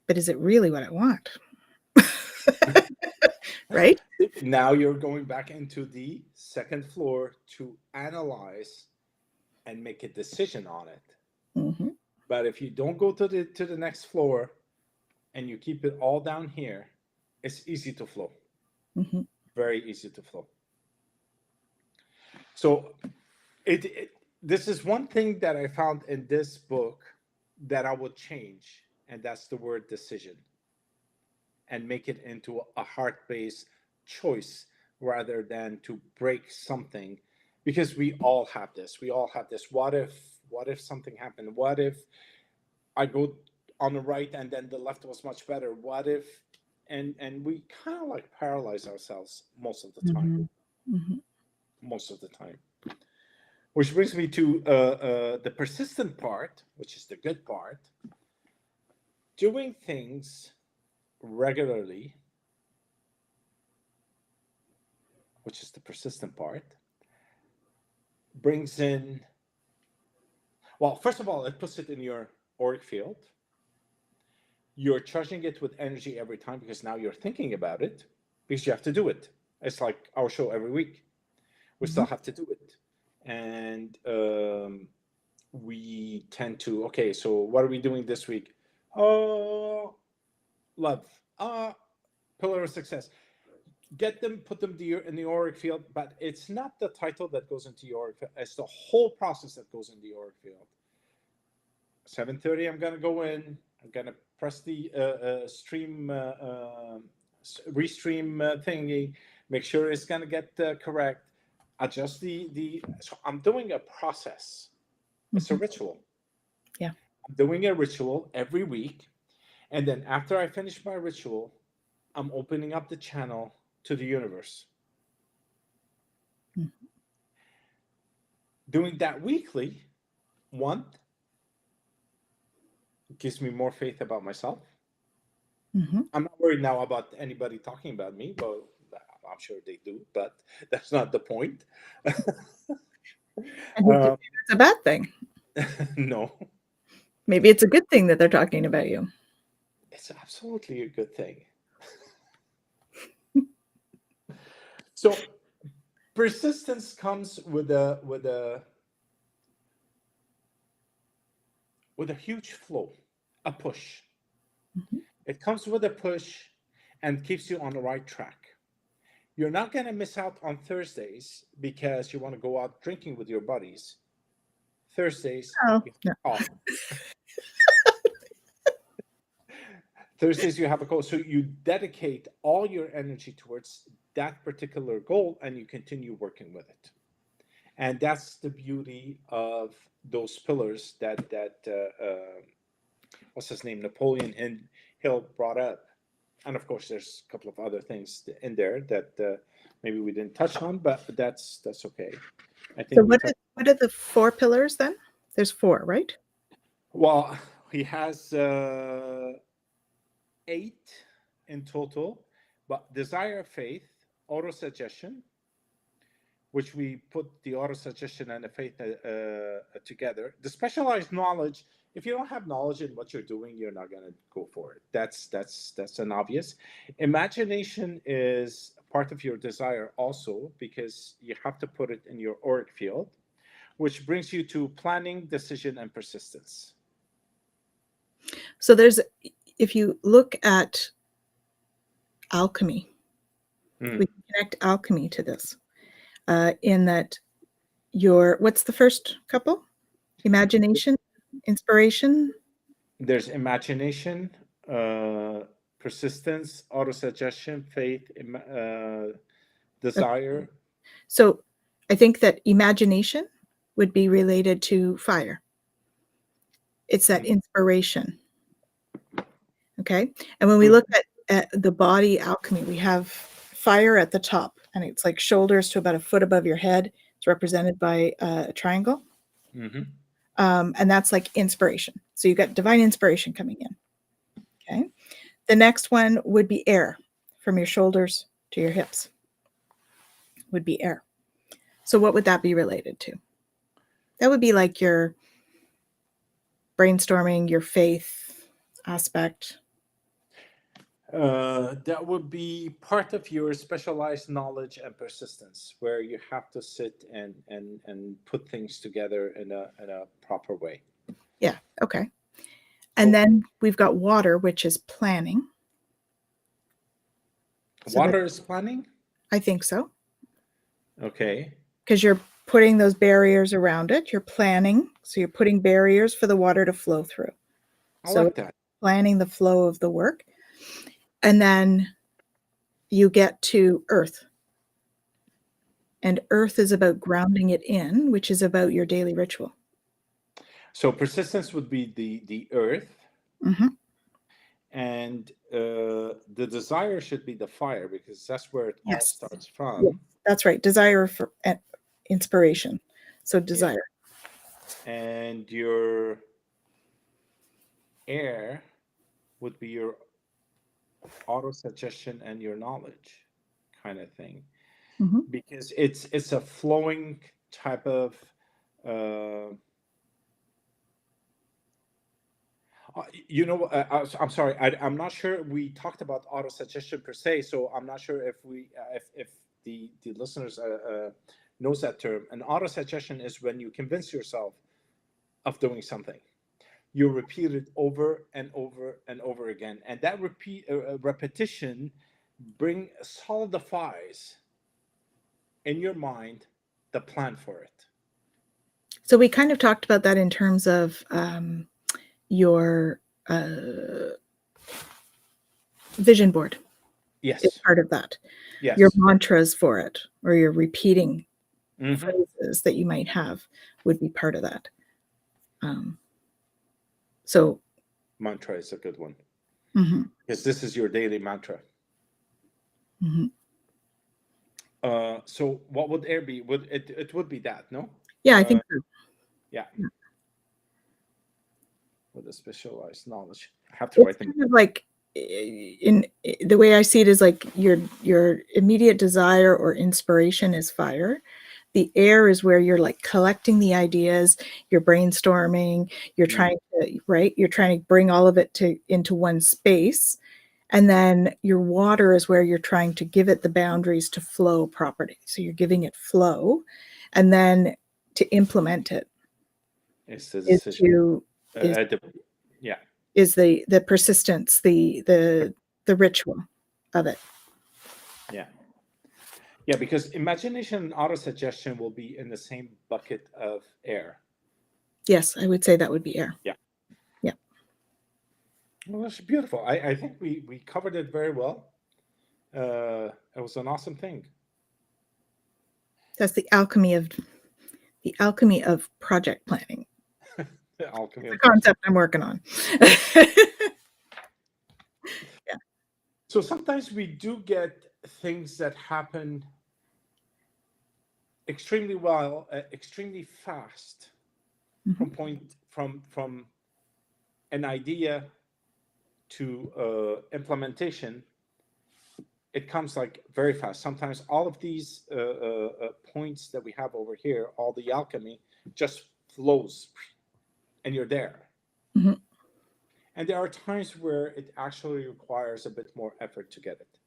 But is it really what I want? Right? Now you're going back into the second floor to analyze and make a decision on it. Mm-hmm. But if you don't go to the next floor and you keep it all down here, it's easy to flow. Mm-hmm. Very easy to flow. So this is one thing that I found in this book that I would change, and that's the word decision, and make it into a heart-based choice rather than to break something, because we all have this. We all have this. What if something happened? What if I go on the right and then the left was much better? What if, and we kind of like paralyze ourselves most of the time. Mm-hmm. Mm-hmm. Most of the time. Which brings me to the persistent part, which is the good part. Doing things regularly, which is the persistent part, brings in, well, first of all, it puts it in your auric field. You're charging it with energy every time because now you're thinking about it. because you have to do it. It's like our show every week. We still have to do it. And we tend to, okay, so what are we doing this week? Oh, love. Pillar of success. Get them, put them in the auric field, but it's not the title that goes into the auric field. It's the whole process that goes in the auric field. 7:30, I'm going to go in. I'm going to press the stream, restream thingy, make sure it's going to get correct, adjust so I'm doing a process. It's a ritual. Yeah. I'm doing a ritual every week. And then after I finish my ritual, I'm opening up the channel to the universe. Doing that weekly, one, gives me more faith about myself. I'm not worried now about anybody talking about me. Well, I'm sure they do, but that's not the point. It's a bad thing. No. Maybe it's a good thing that they're talking about you. It's absolutely a good thing. So persistence comes with a huge flow, a push. It comes with a push and keeps you on the right track. You're not going to miss out on Thursdays because you want to go out drinking with your buddies. Thursdays, no. Thursdays you have a goal. So you dedicate all your energy towards that particular goal and you continue working with it. And that's the beauty of those pillars that what's his name, Napoleon Hill brought up. And of course, there's a couple of other things in there that maybe we didn't touch on, but that's okay. I think. So what are the 4 pillars then? There's 4, right? Well, he has 8 in total, but desire, faith, autosuggestion, which we put the autosuggestion and the faith together. The specialized knowledge. If you don't have knowledge in what you're doing, you're not going to go for it. That's an obvious. Imagination is part of your desire also, because you have to put it in your auric field, which brings you to planning, decision, and persistence. So if you look at alchemy, we can connect alchemy to this, in that what's the first couple? Imagination, inspiration. There's imagination, persistence, autosuggestion, faith, desire. Okay. So I think that imagination would be related to fire. It's that inspiration. Okay. And when we look at the body alchemy, we have fire at the top, and it's like shoulders to about a foot above your head. It's represented by a triangle. And that's like inspiration. So you've got divine inspiration coming in. Okay. The next one would be air, from your shoulders to your hips would be air. So what would that be related to? That would be like your brainstorming, your faith aspect. That would be part of your specialized knowledge and persistence, where you have to sit and put things together in a proper way. Yeah. Okay. And then we've got water, which is planning. Water is planning? I think so. Okay. Because you're putting those barriers around it. You're planning. So you're putting barriers for the water to flow through. I like that. Planning the flow of the work. And then you get to earth. And earth is about grounding it in, which is about your daily ritual. So persistence would be the earth. And the desire should be the fire, because that's where it all starts from. Yeah, that's right. Desire for inspiration. So desire. Yeah. And your air would be your auto-suggestion and your knowledge kind of thing. Because it's a flowing type of I'm sorry. I'm not sure we talked about auto suggestion per se, so I'm not sure if we if the listeners knows that term. An auto suggestion is when you convince yourself of doing something. You repeat it over and over and over again, and that repetition solidifies in your mind the plan for it. So we kind of talked about that in terms of your vision board is Yes. part of that. Yes. Your mantras for it, or your repeating Mhm. phrases that you might have, would be part of that. So Mantra is a good one, mhm, because this is your daily mantra. mhm. So what would air be? Would it would be that, no? Yeah, I think so. Yeah. Yeah. With a specialized knowledge. I have to It's write them. kind of like, in the way I see it, is like your immediate desire or inspiration is fire. The air is where you're like collecting the ideas, you're brainstorming, you're trying to, right? You're trying to bring all of it into one space. And then your water is where you're trying to give it the boundaries to flow properly. So you're giving it flow. And then to implement it It's the is decision. Yeah. is the persistence, the ritual of it. Yeah. Yeah, because imagination and auto-suggestion will be in the same bucket of air. Yes, I would say that would be air. Yeah. Yeah. Well, that's beautiful. I think we covered it very well. It was an awesome thing. That's the alchemy of project planning. The alchemy The of concept I'm working on. So sometimes we do get things that happen extremely well, extremely fast, from an idea to implementation. It comes like very fast. Sometimes all of these points that we have over here, all the alchemy, just flows, and you're there. Mhm. And there are times where it actually requires a bit more effort to get it.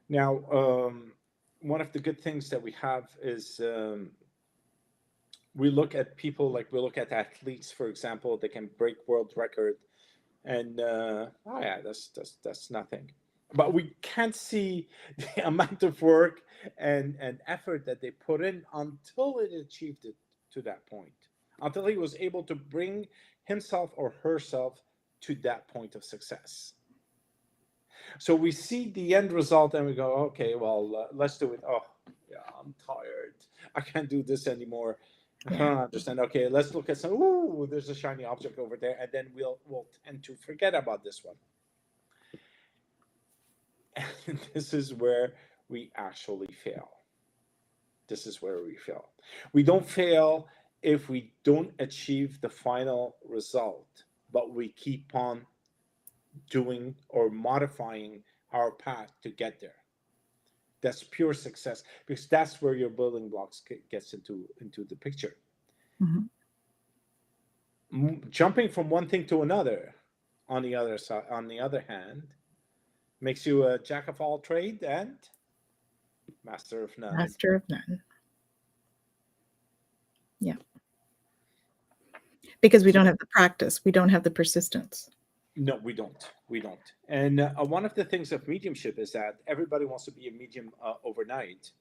Now, one of the good things that we have is we look at people, like we look at athletes, for example. They can break world record, and oh yeah, that's nothing. But we can't see the amount of work and effort that they put in until it achieved it to that point, until he was able to bring himself or herself to that point of success. So we see the end result and we go, okay, well, let's do it. Oh, yeah, I'm tired. I can't do this anymore. Yeah. Understand? Okay, let's look at some. Ooh, there's a shiny object over there, and then we'll tend to forget about this one. And this is where we actually fail. This is where we fail. We don't fail if we don't achieve the final result, but we keep on doing or modifying our path to get there. That's pure success, because that's where your building blocks gets into the picture. Mhm. Jumping from one thing to another, on the other side, on the other hand, makes you a jack of all trade and master of none. Master of none. Yeah. Because we don't have the practice, we don't have the persistence. No, we don't. We don't. And one of the things of mediumship is that everybody wants to be a medium overnight,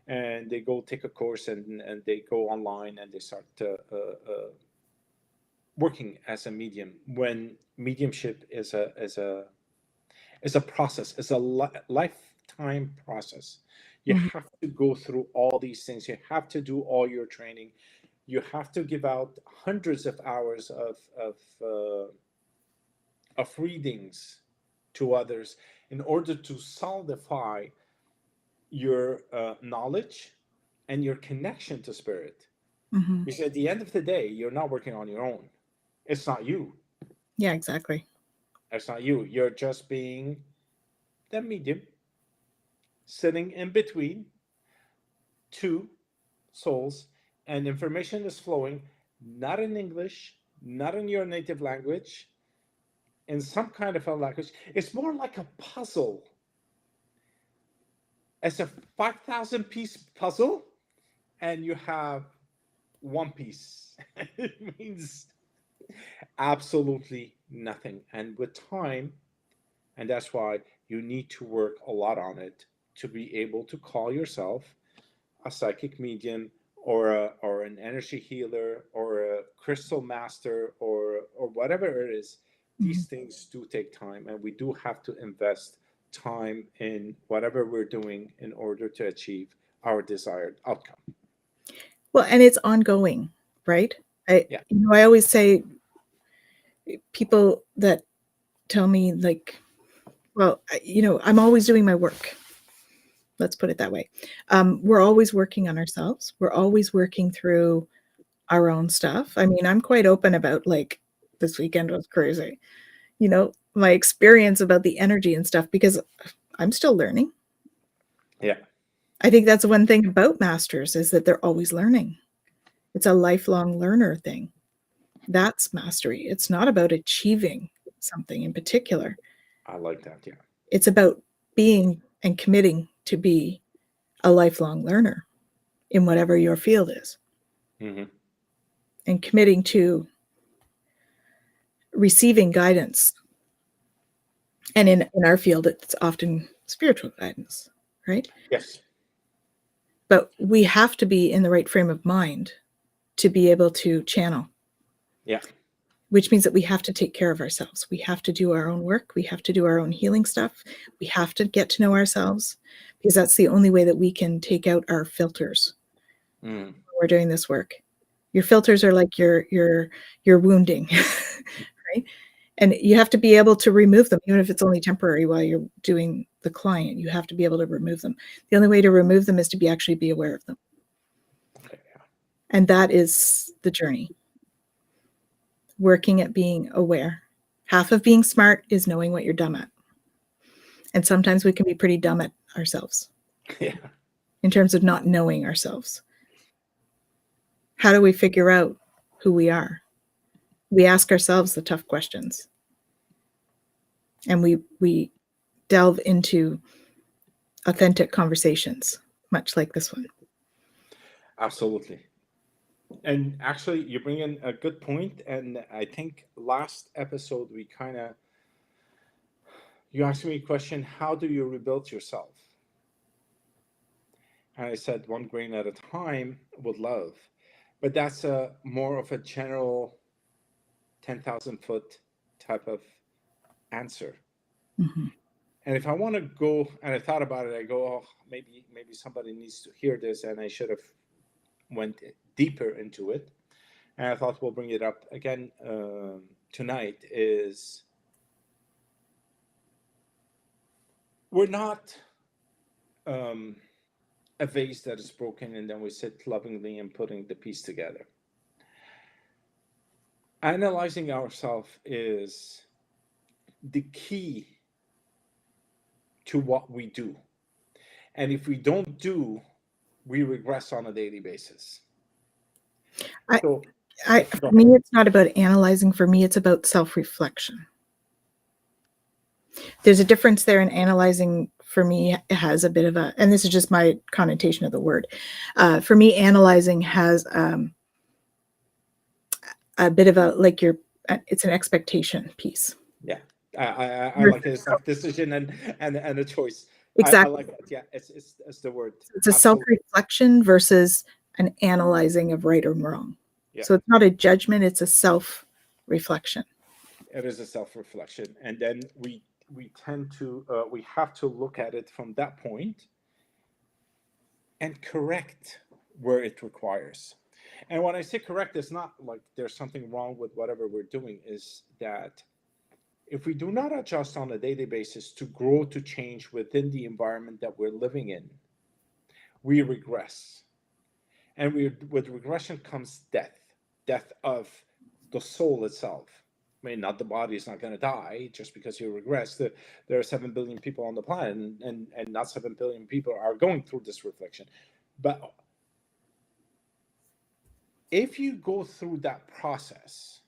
and they go take a course and they go online and they start working as a medium. When mediumship is a process, it's a lifetime process. You Mhm. have to go through all these things. You have to do all your training. You have to give out hundreds of hours of readings to others in order to solidify your knowledge and your connection to spirit. Mhm. Because at the end of the day, you're not working on your own. It's not you. Yeah, exactly. It's not you. You're just being the medium, sitting in between two souls, and information is flowing not in English, not in your native language, in some kind of a language. It's more like a puzzle. It's a 5,000 piece puzzle, and you have one piece. It means absolutely nothing. And with time, and that's why you need to work a lot on it to be able to call yourself a psychic medium or an energy healer or a crystal master or whatever it is. These things do take time, and we do have to invest time in whatever we're doing in order to achieve our desired outcome. Well, and it's ongoing, right? Yeah. I always say, people that tell me, like, well, I'm always doing my work. Let's put it that way. We're always working on ourselves. We're always working through our own stuff. I mean, I'm quite open about, like, this weekend was crazy. My experience about the energy and stuff, because I'm still learning. Yeah. I think that's one thing about masters, is that they're always learning. It's a lifelong learner thing. That's mastery. It's not about achieving something in particular. I like that. Yeah. It's about being and committing to be a lifelong learner in whatever your field is, and committing to receiving guidance. And in our field, it's often spiritual guidance, right? Yes. But we have to be in the right frame of mind to be able to channel. Yeah. Which means that we have to take care of ourselves. We have to do our own work. We have to do our own healing stuff. We have to get to know ourselves, because that's the only way that we can take out our filters when we're doing this work. Your filters are like your wounding, right? And you have to be able to remove them, even if it's only temporary while you're doing the client. You have to be able to remove them. The only way to remove them is to actually be aware of them. Okay. Yeah. And that is the journey. Working at being aware. Half of being smart is knowing what you're dumb at. And sometimes we can be pretty dumb at ourselves. Yeah. In terms of not knowing ourselves. How do we figure out who we are? We ask ourselves the tough questions. And we delve into authentic conversations, much like this one. Absolutely. And actually, you bring in a good point. And I think last episode, you asked me a question, how do you rebuild yourself? And I said, one grain at a time with love. But that's more of a general 10,000 foot type of answer. And if I want to go, and I thought about it, I go, oh, maybe somebody needs to hear this, and I should have went deeper into it. And I thought we'll bring it up again tonight. Is we're not a vase that is broken, and then we sit lovingly and putting the piece together. Analyzing ourselves is the key to what we do. And if we don't do, we regress on a daily basis. For me, it's not about analyzing. For me, it's about self-reflection. There's a difference there in analyzing. For me, it has a bit of a, and this is just my connotation of the word. For me, analyzing has a bit of a, like, it's an expectation piece. Yeah. I like it. It's like decision and a choice. Exactly. I like that. Yeah, it's the word. It's a self-reflection versus an analyzing of right or wrong. Yeah. So it's not a judgment, it's a self-reflection. It is a self-reflection. And then we tend to, we have to look at it from that point and correct where it requires. And when I say correct, it's not like there's something wrong with whatever we're doing, is that if we do not adjust on a daily basis to grow, to change within the environment that we're living in, we regress. And with regression comes death of the soul itself. I mean, not the body is not going to die just because you regress. There are 7 billion people on the planet, and not 7 billion people are going through this reflection. But if you go through that process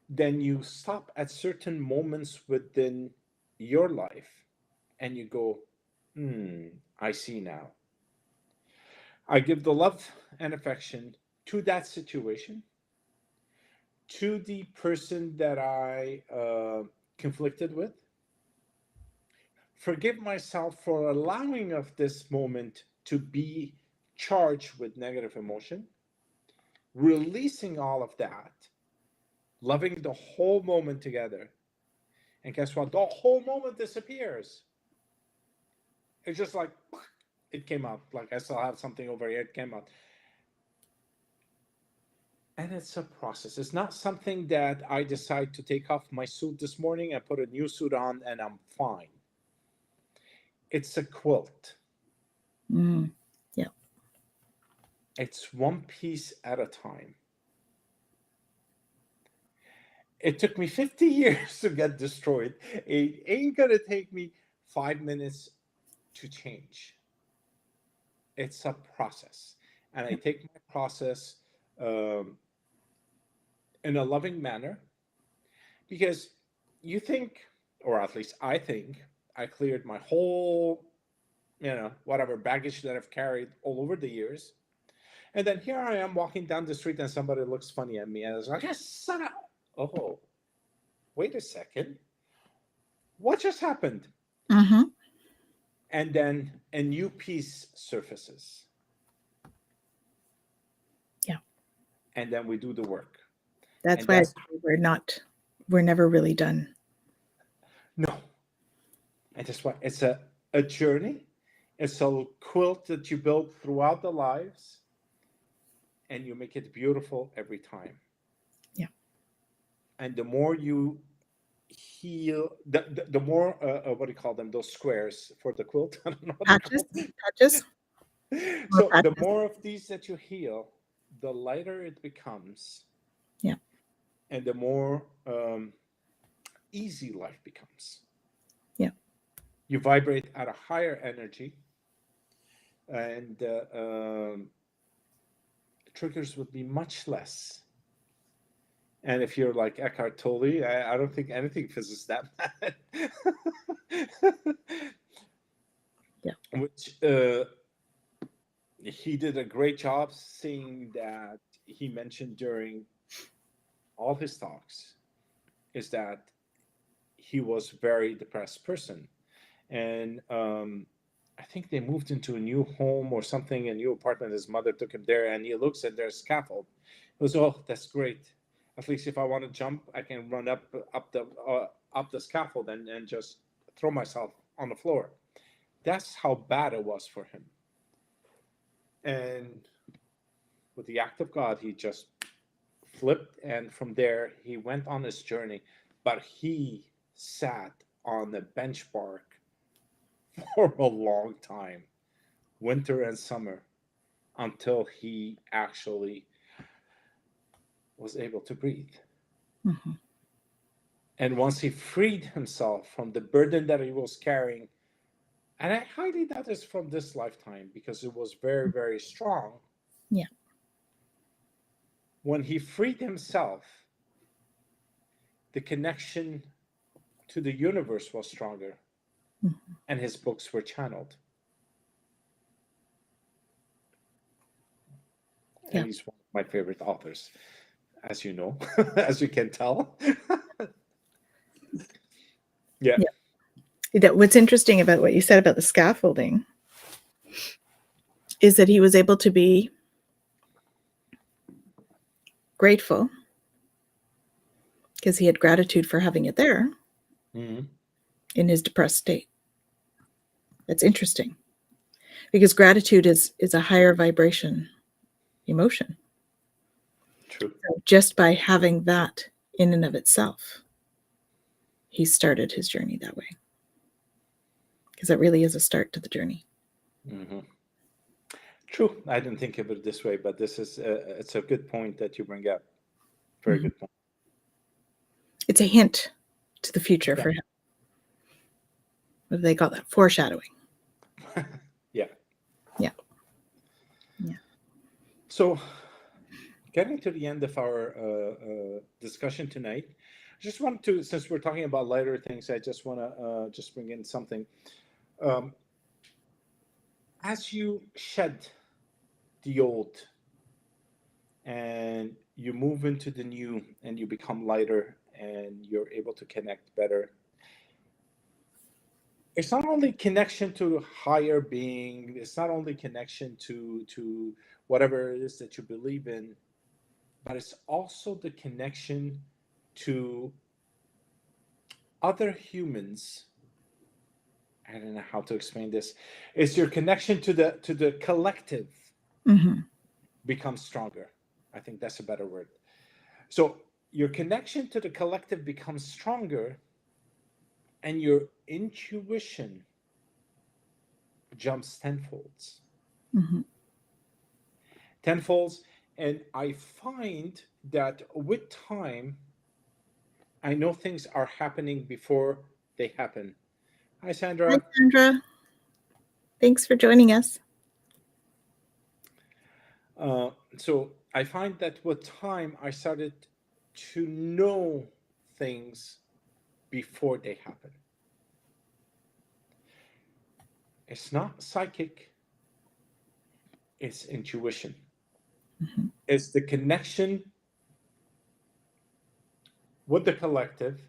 then you stop at certain moments within your life and you go, I see now. I give the love and affection to that situation, to the person that I conflicted with, forgive myself for allowing of this moment to be charged with negative emotion, releasing all of that, loving the whole moment together. And guess what? The whole moment disappears. It's just like it came out. Like I still have something over here. It came out. And it's a process. It's not something that I decide to take off my suit this morning and put a new suit on and I'm fine. It's a quilt. Yeah. It's one piece at a time. It took me 50 years to get destroyed. It ain't gonna take me 5 minutes to change. It's a process. And I take my process um, in a loving manner because you think, or at least I think, I cleared my whole, whatever baggage that I've carried all over the years. And then here I am walking down the street and somebody looks funny at me and I was like, yes, son of, oh, wait a second. What just happened? Mm-hmm. And then a new piece surfaces. Yeah. And then we do the work. That's And why that's, we're never really done. no. And that's why it's a journey. It's a quilt that you build throughout the lives and you make it beautiful every time. Yeah. And the more you heal, the more, what do you call them? Those squares for the quilt. I don't know what Patches. So the patches. more of these that you heal, the lighter it becomes. Yeah. And the more easy life becomes. Yeah. You vibrate at a higher energy, and triggers would be much less. And if you're like Eckhart Tolle, I don't think anything fizzes that bad. Yeah. Which he did a great job saying that he mentioned during all his talks is that he was a very depressed person. And I think they moved into a new home or something, a new apartment. His mother took him there, and he looks at their scaffold. He goes, "Oh, that's great. At least if I want to jump, I can run up the scaffold and just throw myself on the floor." That's how bad it was for him. And with the act of God, he just flipped, and from there he went on his journey. But he sat on the bench bark for a long time, winter and summer, until he actually was able to breathe. Mm-hmm. And once he freed himself from the burden that he was carrying, and I highly doubt it's from this lifetime because it was very, very strong. Yeah. When he freed himself, the connection to the universe was stronger, Mm-hmm. and his books were channeled. Yeah. And he's one of my favorite authors, as you know, as you can tell. Yeah. What's interesting about what you said about the scaffolding is that he was able to be grateful because he had gratitude for having it there Mm-hmm. in his depressed state. That's interesting because gratitude is a higher vibration emotion. True. So just by having that in and of itself, he started his journey that way because it really is a start to the journey. Mm-hmm. True. I didn't think of it this way, but this is it's a good point that you bring up. Very good point. It's a hint to the future Yeah. for him. What do they call that? Foreshadowing. Yeah. Yeah. Yeah. So getting to the end of our discussion tonight. I just want to, since we're talking about lighter things, I just want to just bring in something. Um, as you shed the old and you move into the new and you become lighter and you're able to connect better, it's not only connection to higher being, it's not only connection to whatever it is that you believe in, but it's also the connection to other humans. I don't know how to explain this. It's your connection to the collective Mm-hmm. becomes stronger. I think that's a better word. So your connection to the collective becomes stronger, and your intuition jumps tenfolds. Mm-hmm. Tenfolds. And I find that with time, I know things are happening before they happen. Hi, Hi, Sandra. Sandra. Thanks for joining us. So I find that with time, I started to know things before they happen. It's not psychic, it's intuition. Mm-hmm. It's the connection with the collective,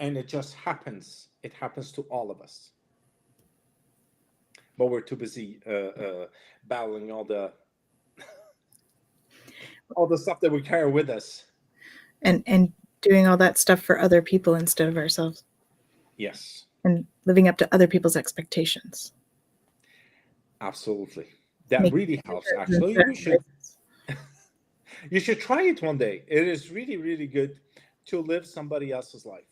and it just happens. It happens to all of us. But we're too busy battling all the stuff that we carry with us. And doing all that stuff for other people instead of ourselves, Yes, and living up to other people's expectations. absolutely. That Making really helps. decisions Actually, instead of choices. you should try it one day. It is really, really good to live somebody else's life.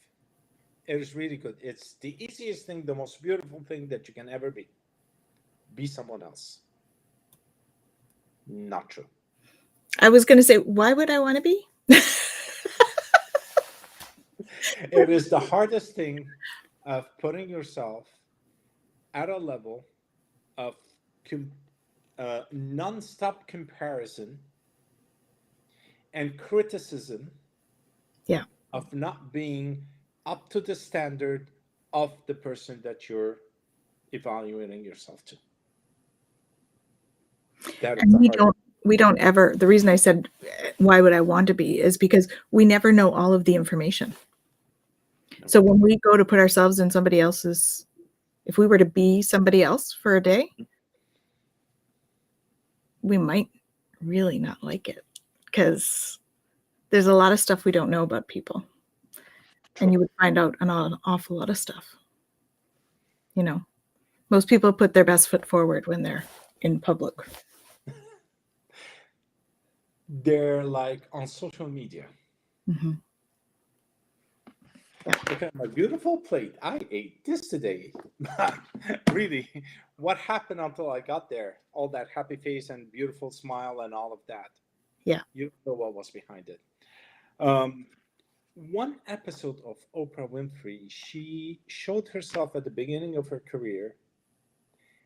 It is really good. It's the easiest thing, the most beautiful thing that you can ever be. Be someone else. Not true. I was going to say, why would I want to be? It is the hardest thing of putting yourself at a level of non-stop comparison and criticism Yeah. of not being up to the standard of the person that you're evaluating yourself to. That is And the hardest. we don't ever, the reason I said, why would I want to be, is because we never know all of the information. So when we go to put ourselves in somebody else's, if we were to be somebody else for a day, we might really not like it, because there's a lot of stuff we don't know about people. True. And you would find out an awful lot of stuff. You know, most people put their best foot forward when they're in public. They're like on social media. Mm-hmm. Yeah. Look at my beautiful plate. I ate this today. Really, what happened until I got there? All that happy face and beautiful smile and all of that. Yeah. You don't know what was behind it. One episode of Oprah Winfrey, she showed herself at the beginning of her career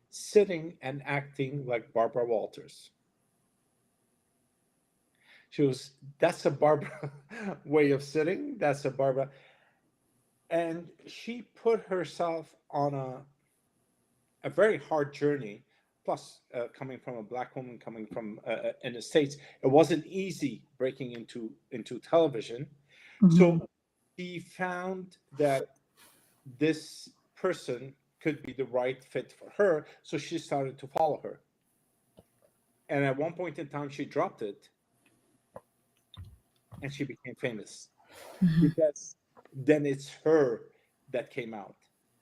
sitting and acting like Barbara Walters. That's a Barbara way of sitting. That's a Barbara. And she put herself on a very hard journey. Plus, coming from a black woman, coming from in the States, it wasn't easy breaking into television. Mm-hmm. So she found that this person could be the right fit for her. So she started to follow her. And at one point in time, she dropped it and she became famous Mm-hmm. because then it's her that came out.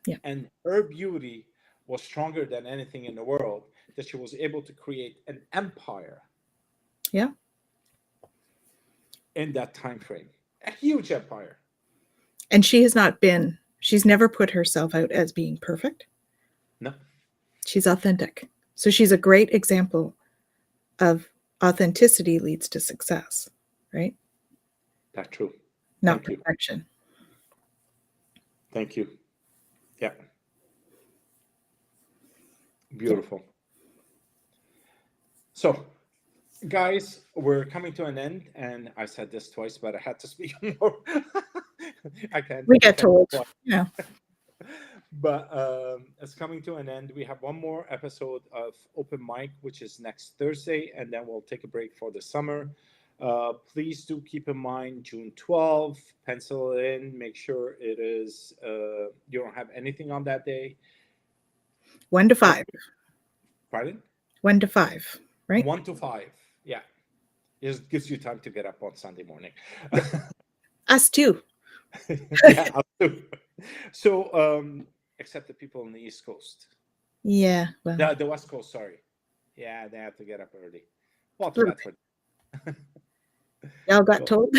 Yeah. And her beauty was stronger than anything in the world, that she was able to create an empire. Yeah. In that time frame, a huge empire. And she's never put herself out as being perfect. No. She's authentic. So she's a great example of authenticity leads to success, right? That's true. Not Thank perfection. You. Thank you. Yeah. Beautiful. Yeah. So Guys, we're coming to an end, and I said this twice, but I had to speak more. I can't. We I get can't told. avoid. Yeah. But it's coming to an end. We have one more episode of Open Mic, which is next Thursday, and then we'll take a break for the summer. Please do keep in mind June 12th. Pencil it in. Make sure it is. You don't have anything on that day. 1 to 5. Pardon? 1 to 5, right? 1 to 5. Yeah. It just gives you time to get up on Sunday morning. Us too. Yeah, I'll do. So, except the people on the East Coast. Yeah. Well, The West Coast, sorry. Yeah, they have to get up early. Well, too Little bad for y'all got Well, told.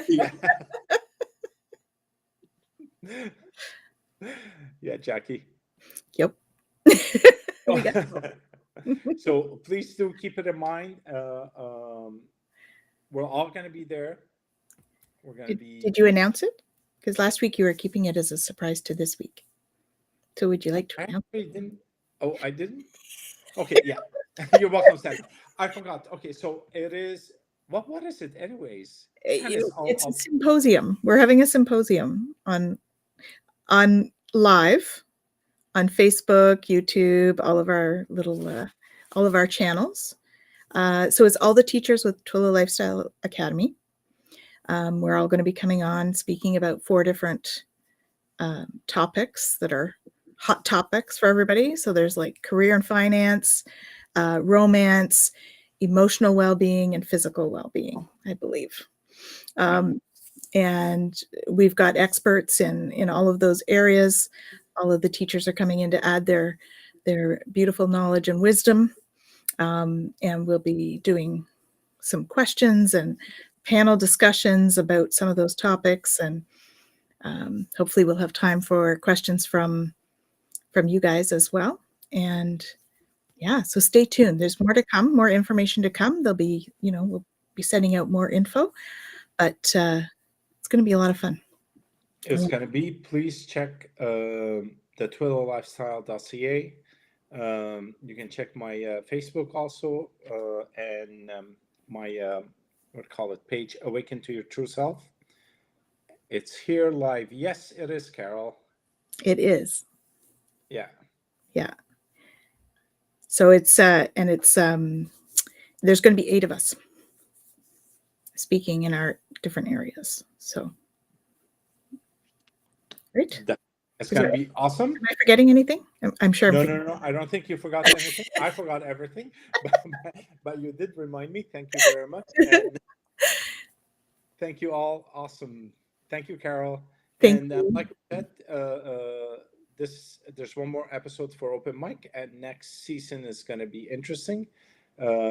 yeah. Yeah, Jackie. Yep. We got told. So please do keep it in mind. We're all going to be there. We're going to be. Did you announce it? Because last week you were keeping it as a surprise to this week. So would you like to I announce? actually didn't. Oh, I didn't? Okay, yeah. You're welcome, Stan. I forgot. Okay, so it is. What is it, anyways? Stan is It's a symposium. We're having a symposium on live on Facebook, YouTube, all of our all of our channels. So it's all the teachers with Twillo Lifestyle Academy. We're all going to be coming on speaking about 4 different topics that are hot topics for everybody. So there's like career and finance, romance, emotional well-being, and physical well-being, I believe. And we've got experts in all of those areas. All of the teachers are coming in to add their beautiful knowledge and wisdom. And we'll be doing some questions and panel discussions about some of those topics. And hopefully we'll have time for questions from you guys as well. And yeah, so stay tuned. There's more to come, more information to come. There'll be, we'll be sending out more info, but it's going to be a lot of fun. It's going to be. Please check the twillowlifestyle.ca. You can check my Facebook also, and my page, Awaken to Your True Self. It's here live. Yes, it is, Carol. It is. Yeah. Yeah. So it's there's going to be 8 of us speaking in our different areas. So great. It's going to be awesome. Am I forgetting anything? I'm sure. No. I don't think you forgot anything. I forgot everything, but you did remind me. Thank you very much. And thank you all. Awesome. Thank you, Carol. Thank you. Like I said, there's one more episode for Open Mic, and next season is going to be interesting.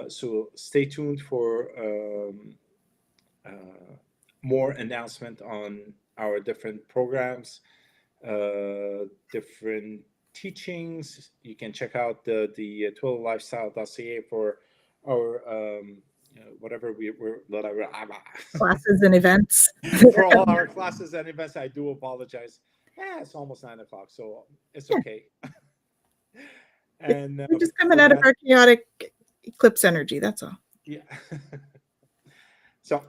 So stay tuned for more announcement on our different programs, different teachings. You can check out the twillowlifestyle.ca for our whatever we're classes and events. For all our classes and events. I do apologize. It's almost 9 o'clock, so it's okay. And we're just coming out of our chaotic eclipse energy. That's all. Yeah. So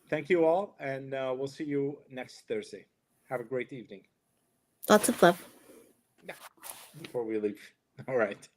thank you all, and we'll see you next Thursday. Have a great evening. Lots of love. Yeah. Before we leave. All right.